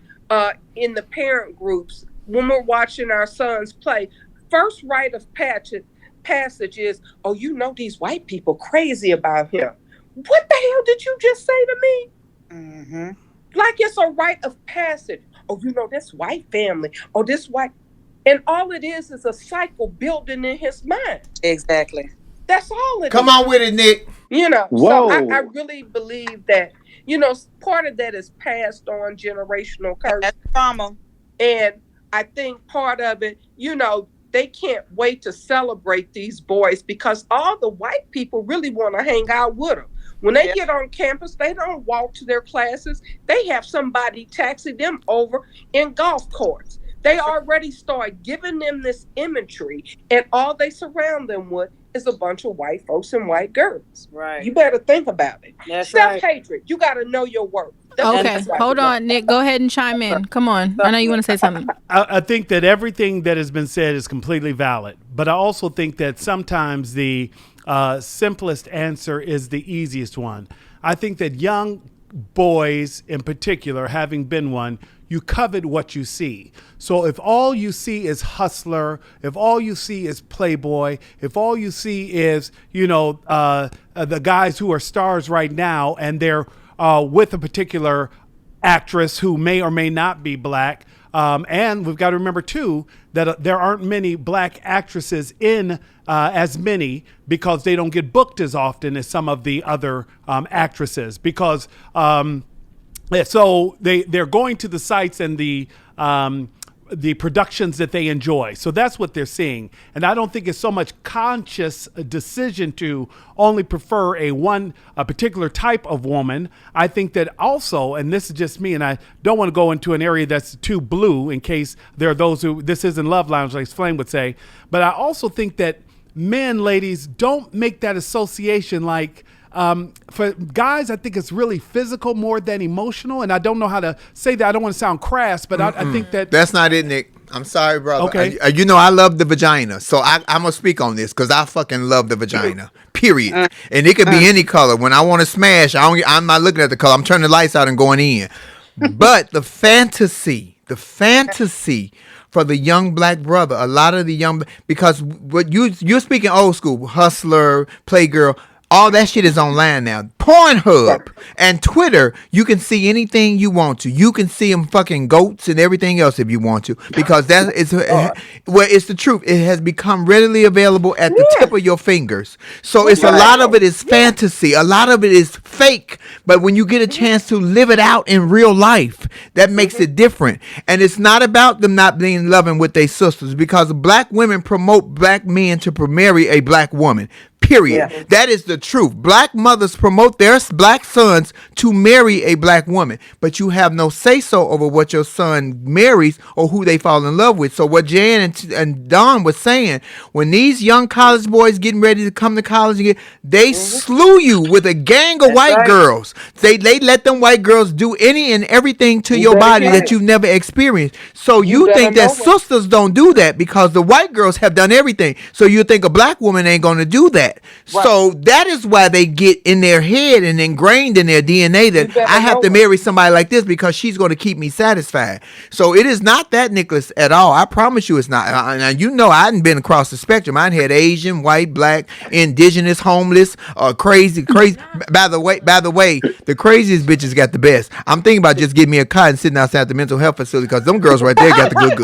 in the parent groups when we're watching our sons play. First rite of passage is, oh, you know, these white people crazy about him. What the hell did you just say to me? Mm-hmm. Like it's a rite of passage. Oh, you know, this white family. Oh, this white. And all it is a cycle building in his mind. Exactly. That's all it is. Come on with it, Nick. You know, Whoa. so I really believe that, you know, part of that is passed on generational curse. That's trauma. And I think part of it, you know, they can't wait to celebrate these boys because all the white people really want to hang out with them. When they get on campus, they don't walk to their classes. They have somebody taxi them over in golf carts. They already start giving them this imagery, and all they surround them with is a bunch of white folks and white girls. Right. You better think about it. That's right. Self-hatred. You got to know your worth. Okay, hold on, Nick. Go ahead and chime in. Come on. I know you want to say something. I think that everything that has been said is completely valid, but I also think that sometimes the simplest answer is the easiest one. I think that young boys in particular, having been one, you covet what you see. So if all you see is hustler, if all you see is playboy, if all you see is, you know, the guys who are stars right now and they're with a particular actress who may or may not be black. And we've got to remember, too, that there aren't many black actresses in as many because they don't get booked as often as some of the other actresses because so they're going to the sites and the productions that they enjoy. So that's what they're seeing. And I don't think it's so much conscious decision to only prefer a particular type of woman. I think that also, and this is just me, and I don't want to go into an area that's too blue in case there are those who, this isn't Love Lounge, like Flame would say, but I also think that men, ladies, don't make that association like, for guys, I think it's really physical more than emotional. And I don't know how to say that. I don't want to sound crass, but I think that... That's not it, Nick. I'm sorry, brother. Okay. You know, I love the vagina. So I'm going to speak on this because I fucking love the vagina, period. And it could be any color. When I want to smash, I'm not looking at the color. I'm turning the lights out and going in. But the fantasy for the young black brother, a lot of the young... Because what you're speaking old school, hustler, playgirl... All that shit is online now. Pornhub and Twitter, you can see anything you want to. You can see them fucking goats and everything else if you want to, because that is well, it's the truth. It has become readily available at the tip of your fingers. So it's a lot of it is fantasy. A lot of it is fake. But when you get a chance to live it out in real life, that makes it different. And it's not about them not being loving with their sisters, because black women promote black men to marry a black woman. Period. Yeah. That is the truth. Black mothers promote their black sons to marry a black woman, but you have no say-so over what your son marries or who they fall in love with. So what Jan and Don was saying, when these young college boys getting ready to come to college again, they slew you with a gang of white girls. They let them white girls do any and everything to your body that you've never experienced. So you think that sisters don't do that because the white girls have done everything. So you think a black woman ain't going to do that. Right. So that is why they get in their head and ingrained in their DNA that I have to marry somebody like this because she's going to keep me satisfied. So it is not that, Nicholas, at all. I promise you it's not. Now, you know I hadn't been across the spectrum. I had Asian, white, black, indigenous, homeless, crazy. By the way, the craziest bitches got the best. I'm thinking about just getting me a cot and sitting outside the mental health facility because them girls right there got the good.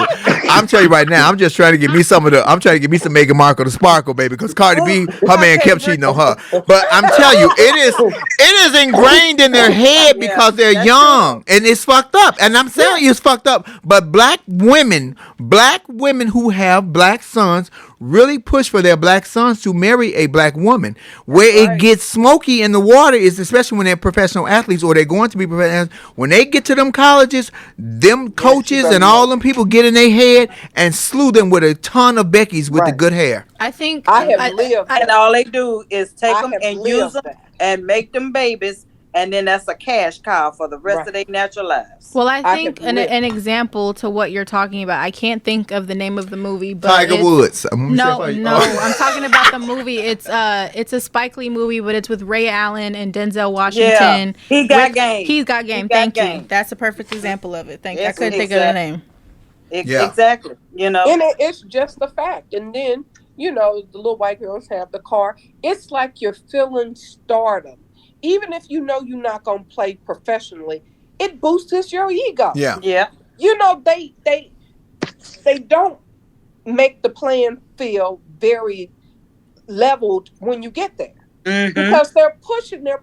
I'm telling you right now, I'm just trying to get me some Meghan Markle the sparkle, baby, because Cardi B, her man kept cheating on her. But I'm telling you, it is ingrained in their head because they're young, and it's fucked up. And I'm telling you, it's fucked up. But black women who have black sons really push for their black sons to marry a black woman. Where it gets smoky in the water is especially when they're professional athletes or they're going to be professional athletes. When they get to them colleges, them coaches and all them people get in their head and slew them with a ton of Beckys with the good hair. I think I have lived, and all they do is take them and use them and make them babies, and then that's a cash cow for the rest of their natural lives. Well, I think an example to what you're talking about, I can't think of the name of the movie, but Tiger Woods. No, I'm talking about the movie. It's a Spike Lee movie, but it's with Ray Allen and Denzel Washington. Yeah, He Got Game. He's Got Game. Thank you. That's a perfect example of it. Thank you. I couldn't think of the name. Exactly. You know, and it's just a fact. And then the little white girls have the car. It's like you're feeling stardom. Even if you're not going to play professionally, it boosts your ego. Yeah. Yeah. They don't make the playing field very leveled when you get there. Mm-hmm. Because they're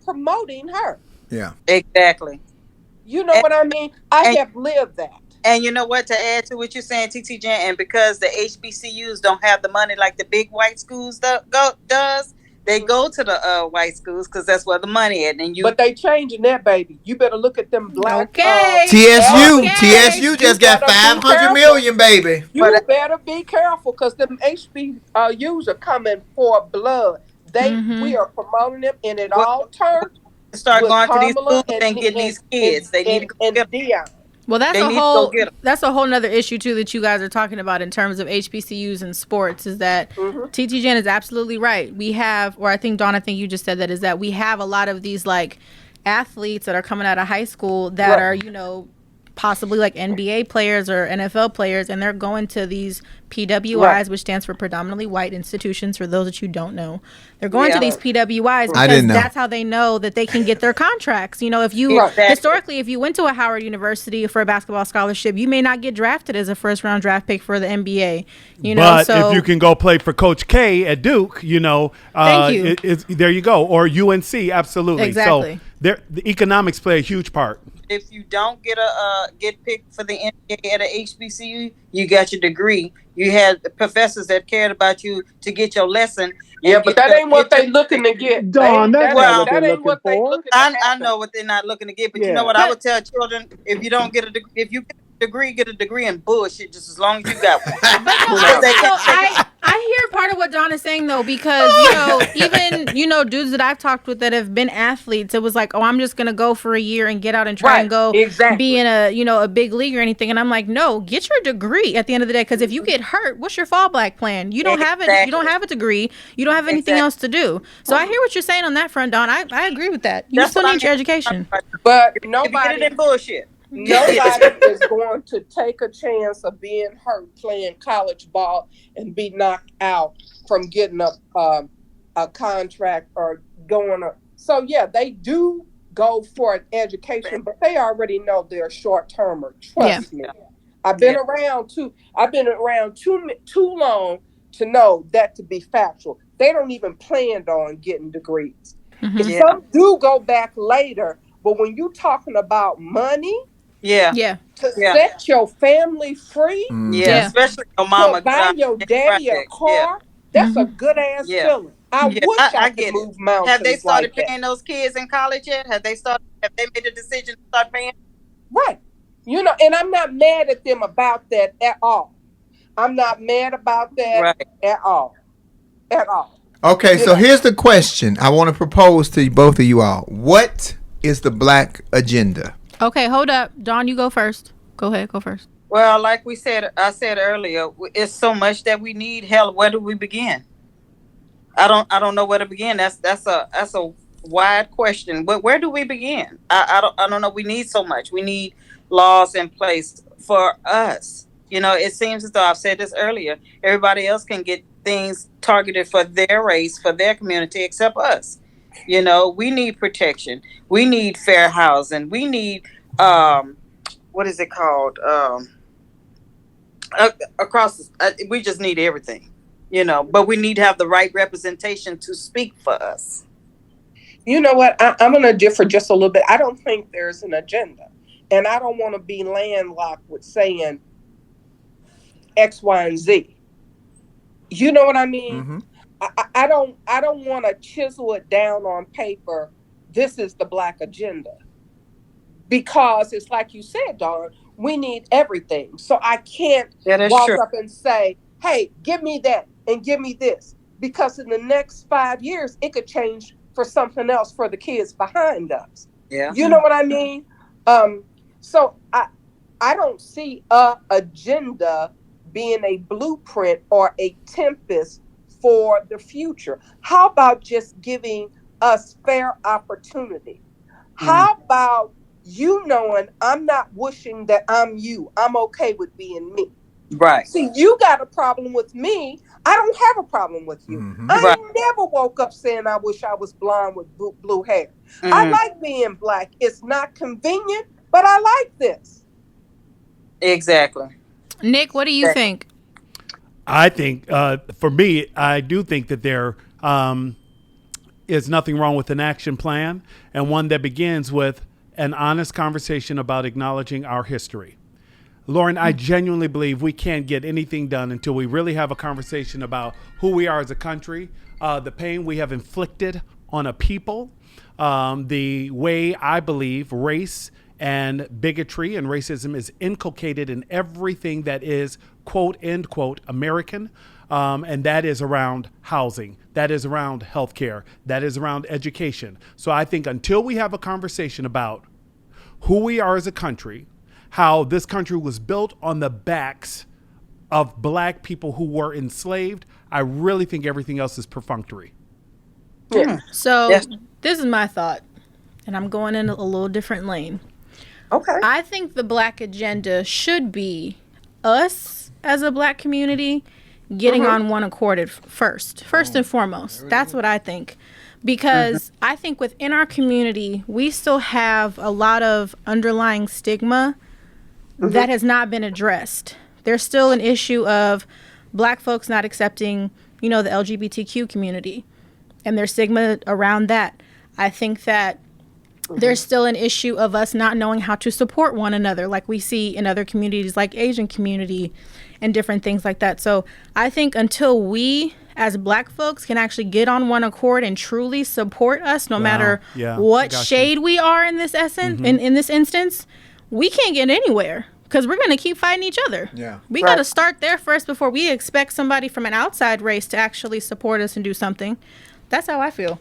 promoting her. Yeah. Exactly. You know what I mean? I have lived that. And you know what, to add to what you're saying, TT Jan, and because the HBCUs don't have the money like the big white schools does, they go to the white schools because that's where the money is. But they changing that, baby. You better look at them black. TSU just got $500 million, baby. You better be careful because them HBCUs are coming for blood. We are promoting them, and it all turned. Start going to these schools and getting these kids. They need to go get Dion. Well, that's a whole nother issue too that you guys are talking about in terms of HBCUs and sports. Is that TT Jan is absolutely right. We have, or I think Dawn, I think you just said that, is that we have a lot of these like athletes that are coming out of high school that are possibly like NBA players or NFL players, and they're going to these PWIs, which stands for predominantly white institutions. For those that you don't know, they're going to these PWIs because that's how they know that they can get their contracts. If you historically, if you went to a Howard University for a basketball scholarship, you may not get drafted as a first round draft pick for the NBA. But if you can go play for Coach K at Duke, thank you. There you go, or UNC, absolutely. Exactly. So the economics play a huge part. If you don't get picked for the NBA at a HBCU, you got your degree. You had professors that cared about you to get your lesson. Yeah, but that ain't what they looking to get. Dawn, that ain't what they looking for. I know what they're not looking to get, but you know what I would tell children: if you don't get a degree, if you get a degree in bullshit, just as long as you got one. I hear part of what Dawn is saying though, because even dudes that I've talked with that have been athletes, it was like, oh, I'm just gonna go for a year and get out and try and go be in a big league or anything, and I'm like, no, get your degree at the end of the day, because if you get hurt, what's your fallback plan? You don't have it. You don't have a degree. You don't have anything else to do. So I hear what you're saying on that front, Dawn. I agree with that. You still need your education, but nobody get it in bullshit. Nobody is going to take a chance of being hurt playing college ball and be knocked out from getting a contract or going on. So yeah, they do go for an education, but they already know they're a short-termer. Trust me. I've been around too long to know that to be factual. They don't even plan on getting degrees. Mm-hmm. Some do go back later, but when you're talking about money, to set your family free, especially your mama, to buy your daddy a car, that's a good ass feeling. I wish I could move mountains. Have they started paying those kids in college yet? Have they made a decision to start paying? Right. You know, and I'm not mad at them about that at all. I'm not mad about that at all. At all. Okay, so here's the question I want to propose to both of you all. What is the Black agenda? Okay, hold up. Dawn, you go first. Go ahead, go first. Well, like I said earlier, it's so much that we need. Hell, where do we begin? I don't know where to begin. That's a wide question. But where do we begin? I don't know. We need so much. We need laws in place for us. You know, it seems as though I've said this earlier. Everybody else can get things targeted for their race, for their community, except us. You know, we need protection. We need fair housing. We need what is it called? We just need everything. You know, but we need to have the right representation to speak for us. You know what? I'm going to differ just a little bit. I don't think there's an agenda. And I don't want to be landlocked with saying X, Y, and Z. You know what I mean? Mm-hmm. I don't want to chisel it down on paper. This is the Black agenda. Because it's like you said, Dawn, we need everything. So I can't walk up and say, hey, give me that and give me this. Because in the next 5 years, it could change for something else for the kids behind us. Yeah. You know what I mean? So I don't see a agenda being a blueprint or a tempest for the future. How about just giving us fair opportunity? How about you knowing I'm not wishing that I'm you. I'm okay with being me. Right. See, you got a problem with me. I don't have a problem with you. Mm-hmm. I never woke up saying I wish I was blonde with blue hair. Mm-hmm. I like being Black. It's not convenient, but I like this. Exactly. Nick, what do you think? I think, for me, I do think that there is nothing wrong with an action plan, and one that begins with an honest conversation about acknowledging our history. Lauren, I genuinely believe we can't get anything done until we really have a conversation about who we are as a country, the pain we have inflicted on a people, the way I believe race and bigotry and racism is inculcated in everything that is, quote, end quote, American. And that is around housing. That is around healthcare. That is around education. So I think until we have a conversation about who we are as a country, how this country was built on the backs of Black people who were enslaved, I really think everything else is perfunctory. Yeah. So this is my thought, and I'm going in a little different lane. Okay. I think the Black agenda should be us as a Black community getting on one accord first and foremost. That's what I think. Because I think within our community, we still have a lot of underlying stigma that has not been addressed. There's still an issue of Black folks not accepting, the LGBTQ community and their stigma around that. I think that there's still an issue of us not knowing how to support one another like we see in other communities like Asian community and different things like that. So I think until we as Black folks can actually get on one accord and truly support us, no matter what shade we are in this essence, in this instance, we can't get anywhere because we're going to keep fighting each other. Yeah. We got to start there first before we expect somebody from an outside race to actually support us and do something. That's how I feel.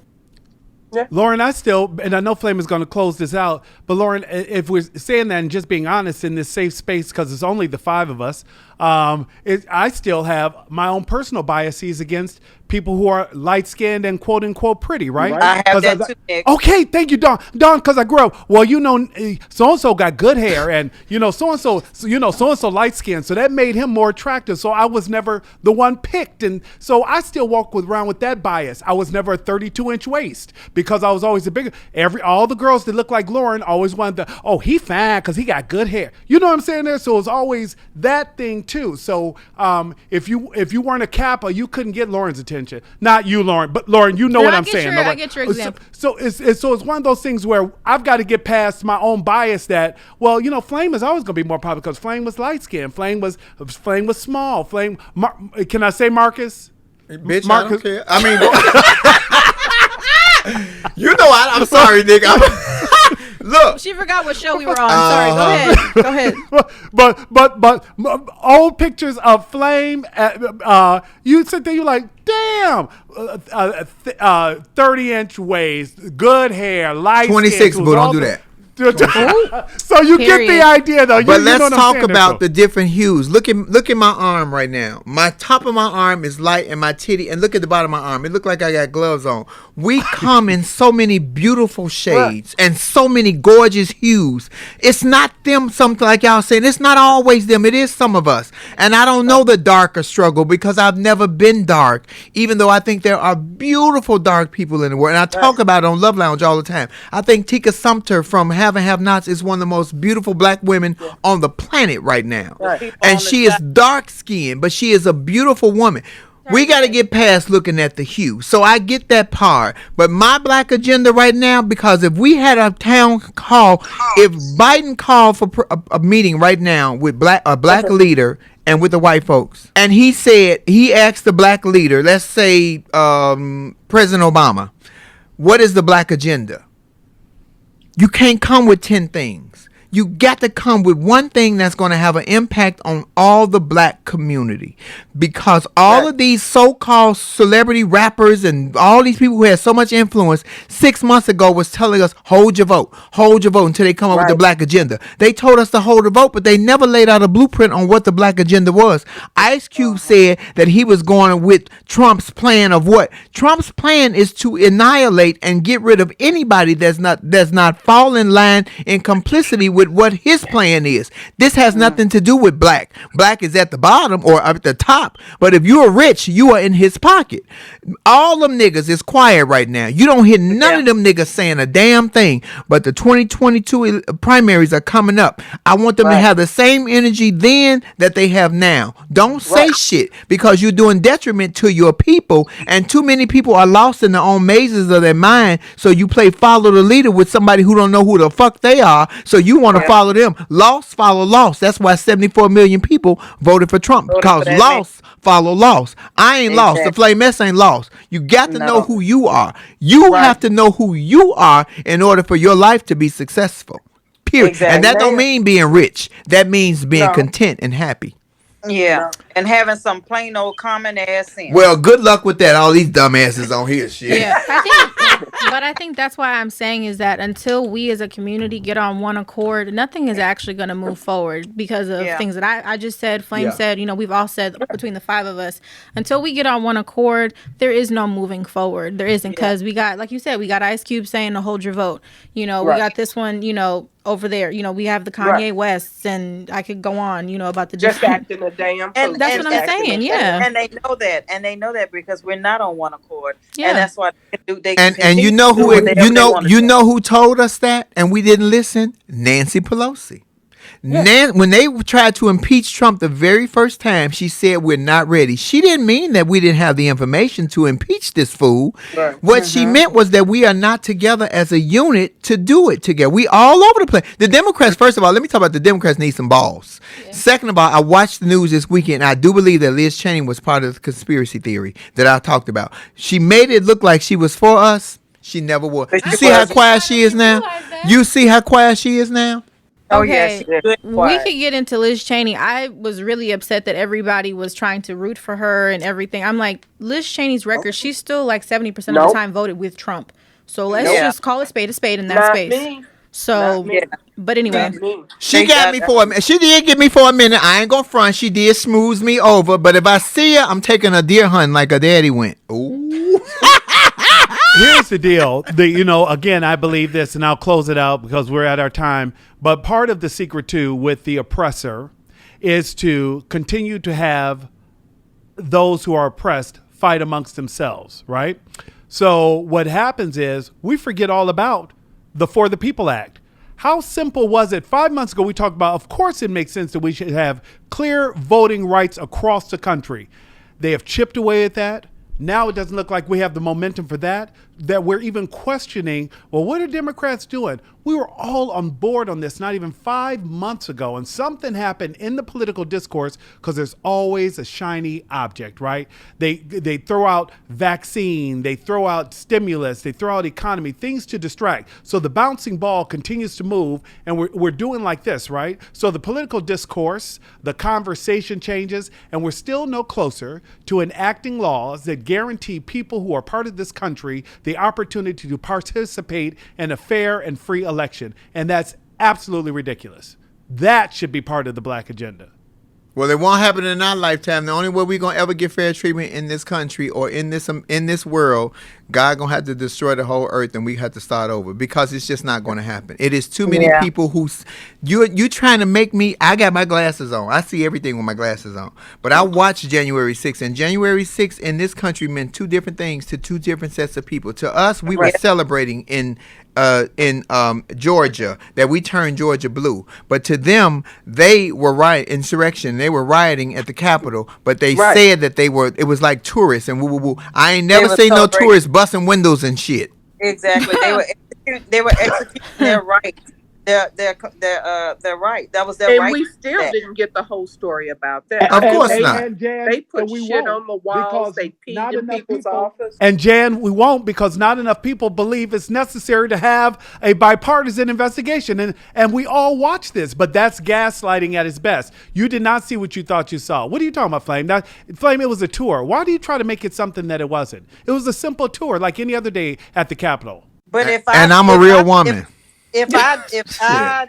Yeah. Lauren, and I know Flame is going to close this out, but Lauren, if we're saying that and just being honest in this safe space, because it's only the five of us, I still have my own personal biases against people who are light skinned and quote unquote pretty, right? I have that too, Nick. Okay, thank you, Don. Don, because I grew up. Well, so and so got good hair, and so and so light skinned, so that made him more attractive. So I was never the one picked, and so I still walk around with that bias. I was never a 32-inch waist because I was always a bigger. All the girls that look like Lauren always wanted he fine because he got good hair. You know what I'm saying there? So it's always that thing too. So if you weren't a Kappa, you couldn't get Lauren's attention. Not you, Lauren, but Lauren, you know what I'm saying. I get your example. So it's one of those things where I've got to get past my own bias that, well, Flame is always going to be more popular because Flame was light skinned, Flame was small, can I say Marcus? Bitch, Marcus. I don't care. I mean, I'm sorry, Nick. Look, she forgot what show we were on. Sorry, go ahead. But old pictures of Flame, you sit there, you're like, damn, 30-inch waist, good hair, light 26, but don't do that. So you Period. get the idea, though. But let's talk about the different hues. Look at my arm right now. My top of my arm is light, and my titty. And look at the bottom of my arm. It look like I got gloves on. We come in so many beautiful shades and so many gorgeous hues. It's not them. Something like y'all saying. It's not always them. It is some of us. And I don't know the darker struggle because I've never been dark. Even though I think there are beautiful dark people in the world, and I talk about it on Love Lounge all the time. I think Tika Sumpter from Have and Have Nots is one of the most beautiful black women on the planet right now. And she is dark skinned, but she is a beautiful woman. We got to get past looking at the hue. So I get that part. But my black agenda right now, because if we had a town hall, if Biden called for a meeting right now with a black leader and with the white folks, and he asked the black leader, let's say President Obama, what is the black agenda? You can't come with 10 things. You got to come with one thing that's going to have an impact on all the black community, because all of these so-called celebrity rappers and all these people who had so much influence 6 months ago was telling us, hold your vote until they come up with the black agenda. They told us to hold the vote, but they never laid out a blueprint on what the black agenda was. Ice Cube said that he was going with Trump's plan of what? Trump's plan is to annihilate and get rid of anybody that's not fall in line in complicity with what his plan is. This has nothing to do with black. Black is at the bottom or at the top. But if you are rich, you are in his pocket. All them niggas is quiet right now. You don't hear none of them niggas saying a damn thing. But the 2022 primaries are coming up. I want them to have the same energy then that they have now. Don't say shit, because you're doing detriment to your people, and too many people are lost in their own mazes of their mind. So you play follow the leader with somebody who don't know who the fuck they are. So you want to follow them. Lost follow lost. That's why 74 million people voted for Trump, because lost follow lost. I ain't lost. The Flame S ain't lost. You got to know who you are. You have to know who you are in order for your life to be successful. Period. Exactly. And that don't mean being rich. That means being content and happy. Yeah, and having some plain old common ass sense. Well, good luck with that. All these dumbasses on here, shit. Yeah, I think that's why I'm saying is that until we as a community get on one accord, nothing is actually going to move forward because of things that I just said. Flame said, we've all said between the five of us. Until we get on one accord, there is no moving forward. There isn't, because we got, like you said, we got Ice Cube saying to hold your vote. We got this one, over there, we have the Kanye Wests, and I could go on, about the just acting a damn. And that's what I'm saying, and they know that, because we're not on one accord, and that's why they and you know who told us that, and we didn't listen? Nancy Pelosi. When they tried to impeach Trump the very first time, she said we're not ready. She didn't mean that we didn't have the information to impeach this fool. Right. What she meant was that we are not together as a unit to do it together. We all over the place. The Democrats, first of all, let me talk about the Democrats need some balls. Yeah. Second of all, I watched the news this weekend. I do believe that Liz Cheney was part of the conspiracy theory that I talked about. She made it look like she was for us. She never was. You see how quiet she is now? You see how quiet she is now? Okay, we could get into Liz Cheney. I was really upset that everybody was trying to root for her and everything. I'm like, Liz Cheney's record, she's still like 70% of the time voted with Trump. So let's just call a spade in that space. Me. So But anyway, She got me for a minute. She did get me for a minute. I ain't gonna front. She did smooth me over. But if I see her, I'm taking a deer hunting like her daddy went. Ooh. Here's the deal. Again, I believe this, and I'll close it out because we're at our time. But part of the secret, too, with the oppressor is to continue to have those who are oppressed fight amongst themselves, right? So what happens is we forget all about the For the People Act. How simple was it? 5 months ago, we talked about, of course, it makes sense that we should have clear voting rights across the country. They have chipped away at that. Now it doesn't look like we have the momentum for that we're even questioning, well, what are Democrats doing? We were all on board on this not even 5 months ago, and something happened in the political discourse because there's always a shiny object, right? They throw out vaccine, they throw out stimulus, they throw out economy, things to distract. So the bouncing ball continues to move, and we're doing like this, right? So the political discourse, the conversation changes, and we're still no closer to enacting laws that guarantee people who are part of this country the opportunity to participate in a fair and free election. And that's absolutely ridiculous. That should be part of the black agenda. Well, it won't happen in our lifetime. The only way we're gonna ever get fair treatment in this country or in this world, God gonna have to destroy the whole earth, and we have to start over because it's just not gonna happen. It is too many people who you trying to make me. I got my glasses on. I see everything with my glasses on. But I watched January 6th, and January 6th in this country meant two different things to two different sets of people. To us, we were celebrating in Georgia that we turned Georgia blue, but to them they were insurrection. They were rioting at the Capitol, but they said that it was like tourists and woo woo woo. I ain't never seen no tourists busting windows and shit. Exactly. They were executing their right. Their right. That was their right. And we still didn't get the whole story about that. Of course not. They put shit on the walls. They peed in people's office. And Jan, we won't because not enough people believe it's necessary to have a bipartisan investigation. And we all watch this, but that's gaslighting at its best. You did not see what you thought you saw. What are you talking about, Flame? Flame, it was a tour. Why do you try to make it something that it wasn't? It was a simple tour like any other day at the Capitol. But I'm a real woman. If I decide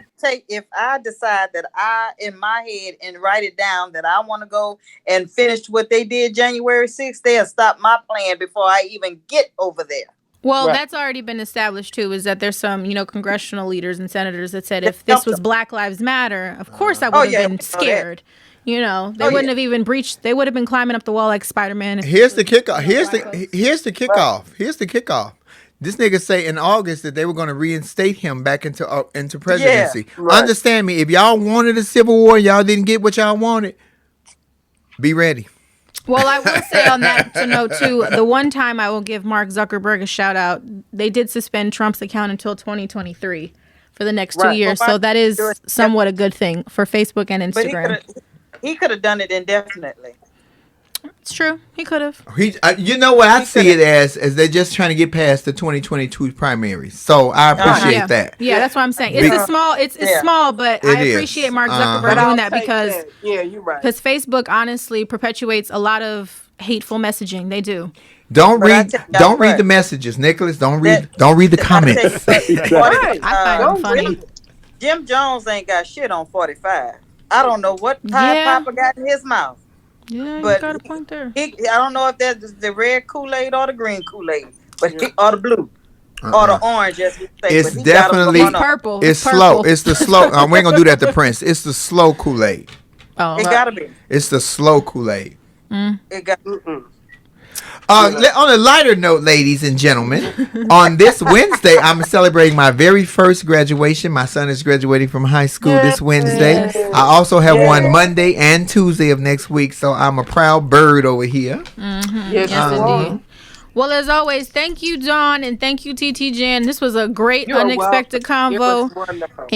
that I in my head and write it down that I want to go and finish what they did January 6th, they'll stop my plan before I even get over there. Well, that's already been established too, is that there's some, congressional leaders and senators that said if this was Black Lives Matter, of course I would have been scared. They wouldn't have even breached. They would have been climbing up the wall like Spider-Man. Here's the kickoff. Here's the kickoff. This nigga say in August that they were going to reinstate him back into presidency. Yeah, right. Understand me. If y'all wanted a civil war, y'all didn't get what y'all wanted. Be ready. Well, I will say on that to note too, the one time I will give Mark Zuckerberg a shout out, they did suspend Trump's account until 2023 for the next 2 years. So that is somewhat a good thing for Facebook and Instagram. But he could have done it indefinitely. It's true. He could have. You know what I see it as they're just trying to get past the 2022 primaries. So I appreciate that. Yeah, that's what I'm saying. It's small, but I appreciate Mark Zuckerberg doing that because you're right. Because Facebook honestly perpetuates a lot of hateful messaging. They do. Don't read the messages, Nicholas. Don't read the comments. I find them funny. Jim Jones ain't got shit on 45. I don't know what Papa got in his mouth. Yeah, but you got a point there. I don't know if that's the red Kool-Aid or the green Kool-Aid, or the blue, or the orange, as we say. It's definitely purple. It's slow. It's the slow. We ain't gonna do that to Prince. It's the slow Kool-Aid. Oh, it gotta be. It's the slow Kool-Aid. It got. On a lighter note, ladies and gentlemen, on this Wednesday, I'm celebrating my very first graduation. My son is graduating from high school this Wednesday. Yes. I also have one Monday and Tuesday of next week, so I'm a proud bird over here. Mm-hmm. Yes, indeed. Well, as always, thank you, Dawn, and thank you, TT Jan. This was a great, unexpected convo. It was wonderful.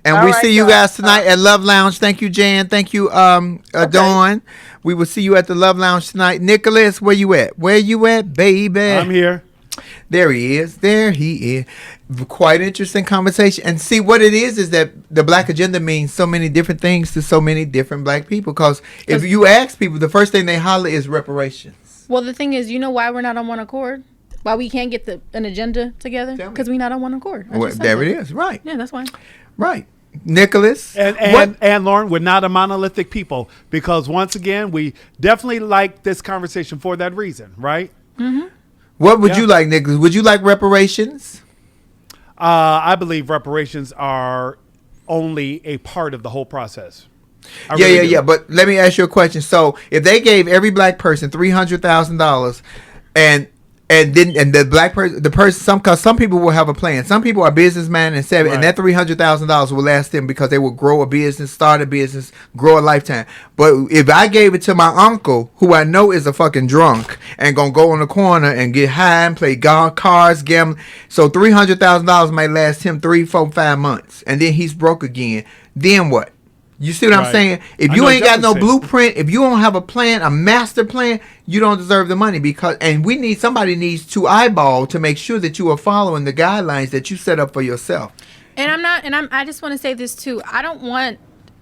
And we see you guys tonight at Love Lounge. Thank you, Jan. Thank you, Dawn. We will see you at the Love Lounge tonight. Nicholas, where you at? Where you at, baby? I'm here. There he is. Quite interesting conversation. And see, what it is that the Black Agenda means so many different things to so many different Black people. Because if you ask people, the first thing they holler is reparations. Well, the thing is, you know why we're not on one accord? Why we can't get an agenda together? Because we're not on one accord. Well, there it is. Right. Yeah, that's why. Right. Nicholas. And Lauren, we're not a monolithic people because once again, we definitely like this conversation for that reason, right? Mm-hmm. What would you like, Nicholas? Would you like reparations? I believe reparations are only a part of the whole process. Yeah. But let me ask you a question. So if they gave every black person $300,000 and the black person, because some people will have a plan. Some people are businessmen and and that $300,000 will last them because they will grow a business, start a business, grow a lifetime. But if I gave it to my uncle, who I know is a fucking drunk and gonna go on the corner and get high and play cards, gamble, so $300,000 might last him 3, 4, 5 months, and then he's broke again. Then what? You see what I'm saying? If you ain't got no blueprint, if you don't have a plan, a master plan, you don't deserve the money somebody needs to eyeball to make sure that you are following the guidelines that you set up for yourself. I just want to say this too. I don't want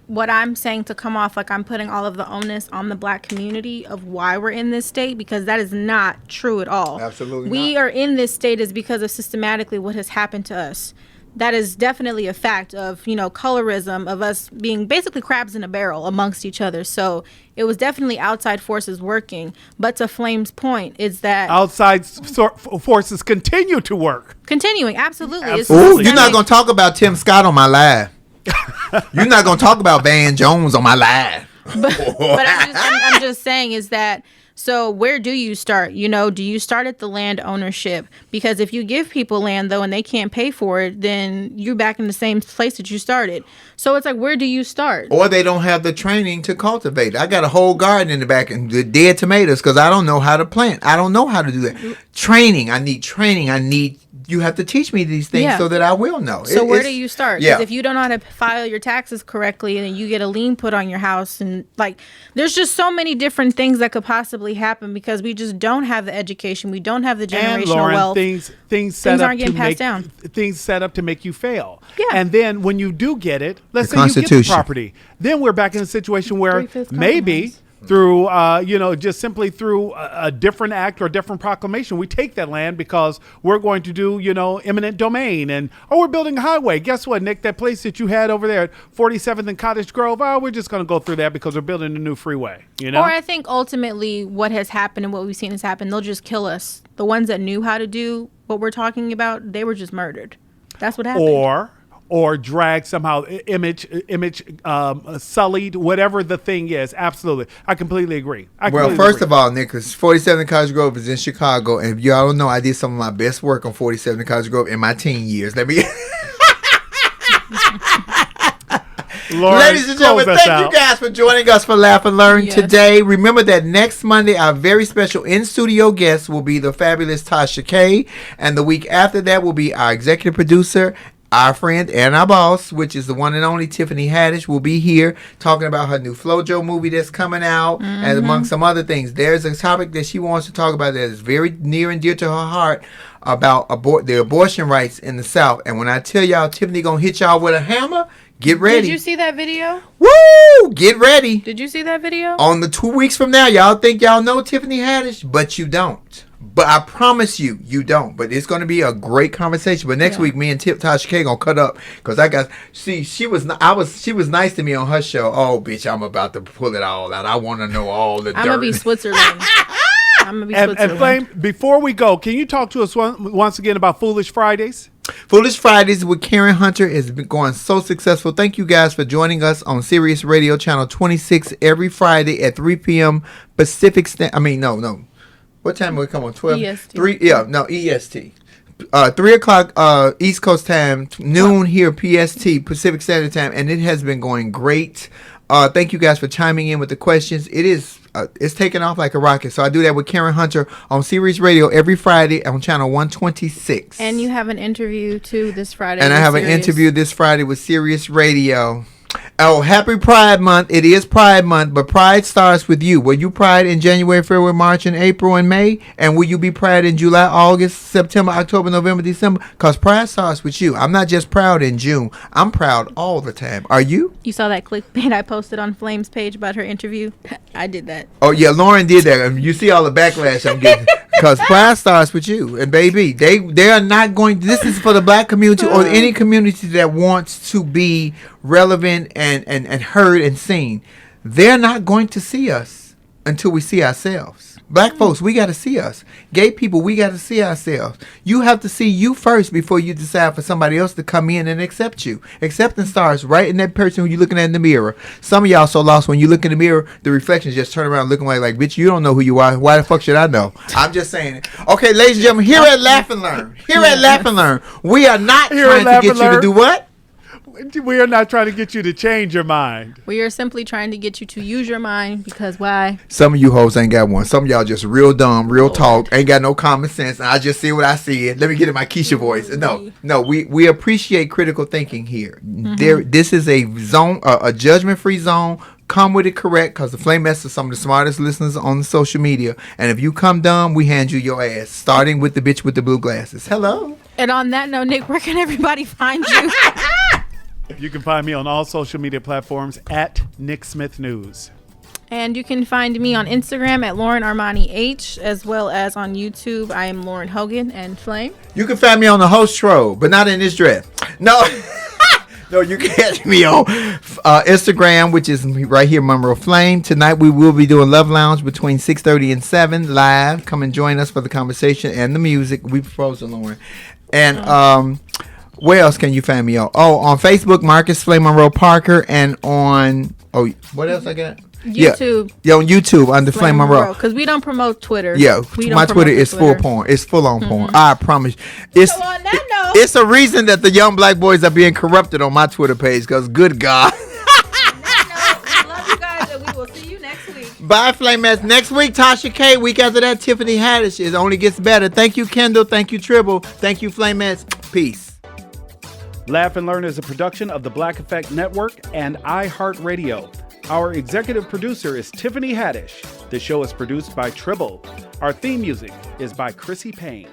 what I'm saying to come off like I'm putting all of the onus on the black community of why we're in this state, because that is not true at all. Absolutely not. We are in this state is because of systematically what has happened to us. That is definitely a fact of, colorism, of us being basically crabs in a barrel amongst each other. So it was definitely outside forces working. But to Flame's point is that outside forces continue to work. Continuing, absolutely. Ooh, you're not going to talk about Tim Scott on my live. You're not going to talk about Van Jones on my live. But I'm just saying is that, so where do you start? Do you start at the land ownership? Because if you give people land, though, and they can't pay for it, then you're back in the same place that you started. So it's like, where do you start? Or they don't have the training to cultivate. I got a whole garden in the back and the dead tomatoes because I don't know how to plant. I don't know how to do that. Training. I need training. You have to teach me these things so that I will know. So where do you start? Because if you don't know how to file your taxes correctly and you get a lien put on your house, and there's just so many different things that could possibly happen because we just don't have the education. We don't have the generational wealth. Things aren't getting passed down. Things set up to make you fail. Yeah. And then when you do get it, let's say you get the property, then we're back in a situation where maybe through, just simply through a different act or a different proclamation, we take that land because we're going to do, eminent domain. And, we're building a highway. Guess what, Nick? That place that you had over there at 47th and Cottage Grove, we're just going to go through that because we're building a new freeway, Or I think ultimately what has happened and what we've seen has happened, they'll just kill us. The ones that knew how to do what we're talking about, they were just murdered. That's what happened. Or drag somehow, image sullied, whatever the thing is. Absolutely. I completely agree. First of all, Nicholas, 47th Cottage Grove is in Chicago. And if y'all don't know, I did some of my best work on 47th Cottage Grove in my teen years. Ladies and gentlemen, thank you guys for joining us for Laugh and Learn today. Remember that next Monday, our very special in-studio guest will be the fabulous Tasha K. And the week after that will be our executive producer, our friend and our boss, which is the one and only Tiffany Haddish, will be here talking about her new FloJo movie that's coming out, and among some other things. There's a topic that she wants to talk about that is very near and dear to her heart about the abortion rights in the South. And when I tell y'all Tiffany gonna hit y'all with a hammer, get ready. Did you see that video? Woo! Get ready. Did you see that video? On the 2 weeks from now, y'all think y'all know Tiffany Haddish, but you don't. But I promise you, you don't. But it's going to be a great conversation. But next week, me and Tasha K gonna cut up because she was nice to me on her show. Oh, bitch, I'm about to pull it all out. I want to know all the dirt. I'm gonna be Switzerland. And Flame, before we go, can you talk to us once again about Foolish Fridays? Foolish Fridays with Karen Hunter has been going so successful. Thank you guys for joining us on Sirius Radio Channel 26 every Friday at 3 p.m. Pacific no. What time will we come on? 12? EST. EST. 3 o'clock East Coast time, noon here PST, Pacific Standard Time, and it has been going great. Thank you guys for chiming in with the questions. It's taking off like a rocket. So I do that with Karen Hunter on Sirius Radio every Friday on channel 126. And you have an interview too this Friday. And I have an interview this Friday with Sirius Radio. Oh, happy Pride Month. It is Pride Month, but Pride starts with you. Will you Pride in January, February, March, and April, and May? And will you be Pride in July, August, September, October, November, December? Because Pride starts with you. I'm not just proud in June. I'm proud all the time. Are you? You saw that clickbait I posted on Flame's page about her interview? I did that. Oh, yeah, Lauren did that. You see all the backlash I'm getting. Because pride starts with you. And baby, they are not going. This is for the black community or any community that wants to be relevant and heard and seen. They're not going to see us until we see ourselves. Black folks, we got to see us. Gay people, we got to see ourselves. You have to see you first before you decide for somebody else to come in and accept you. Acceptance starts right in that person who you're looking at in the mirror. Some of y'all so lost when you look in the mirror, the reflections just turn around looking like bitch, you don't know who you are. Why the fuck should I know? I'm just saying it. Okay, ladies and gentlemen, here at Laugh and Learn. Here at Laugh and Learn, we are not trying to get you to do what? We are not trying to get you to change your mind. We are simply trying to get you to use your mind because why? Some of you hoes ain't got one. Some of y'all just real dumb, real talk, ain't got no common sense. And I just see what I see. Let me get in my Keisha voice. No, we appreciate critical thinking here. This is a zone, a judgment-free zone. Come with it correct, because the Flame Mess are some of the smartest listeners on the social media. And if you come dumb, we hand you your ass, starting with the bitch with the blue glasses. Hello. And on that note, Nick, where can everybody find you? You can find me on all social media platforms at Nick Smith News. And you can find me on Instagram at Lauren Armani H, as well as on YouTube. I am Lauren Hogan and Flame. You can find me on the host troll, but not in this dress. No. No, you can catch me on Instagram, which is right here, Monroe Flame. Tonight we will be doing Love Lounge between 6:30 and 7 live. Come and join us for the conversation and the music. We propose it, Lauren. And where else can you find me on? Oh, on Facebook, Marcus Flame Monroe Parker, and on what else I got? YouTube. Yeah, on YouTube under Flame Monroe. Because we don't promote Twitter. Yeah, my Twitter is full porn. It's full on porn. I promise. It's, so on that note, it's a reason that the young black boys are being corrupted on my Twitter page. Because good God. I love you guys, and we will see you next week. Bye, Flame Mess. Next week, Tasha K. Week after that, Tiffany Haddish. It only gets better. Thank you, Kendall. Thank you, Tribble. Thank you, Flame Mess. Peace. Laugh and Learn is a production of the Black Effect Network and iHeartRadio. Our executive producer is Tiffany Haddish. The show is produced by Tribble. Our theme music is by Chrissy Payne.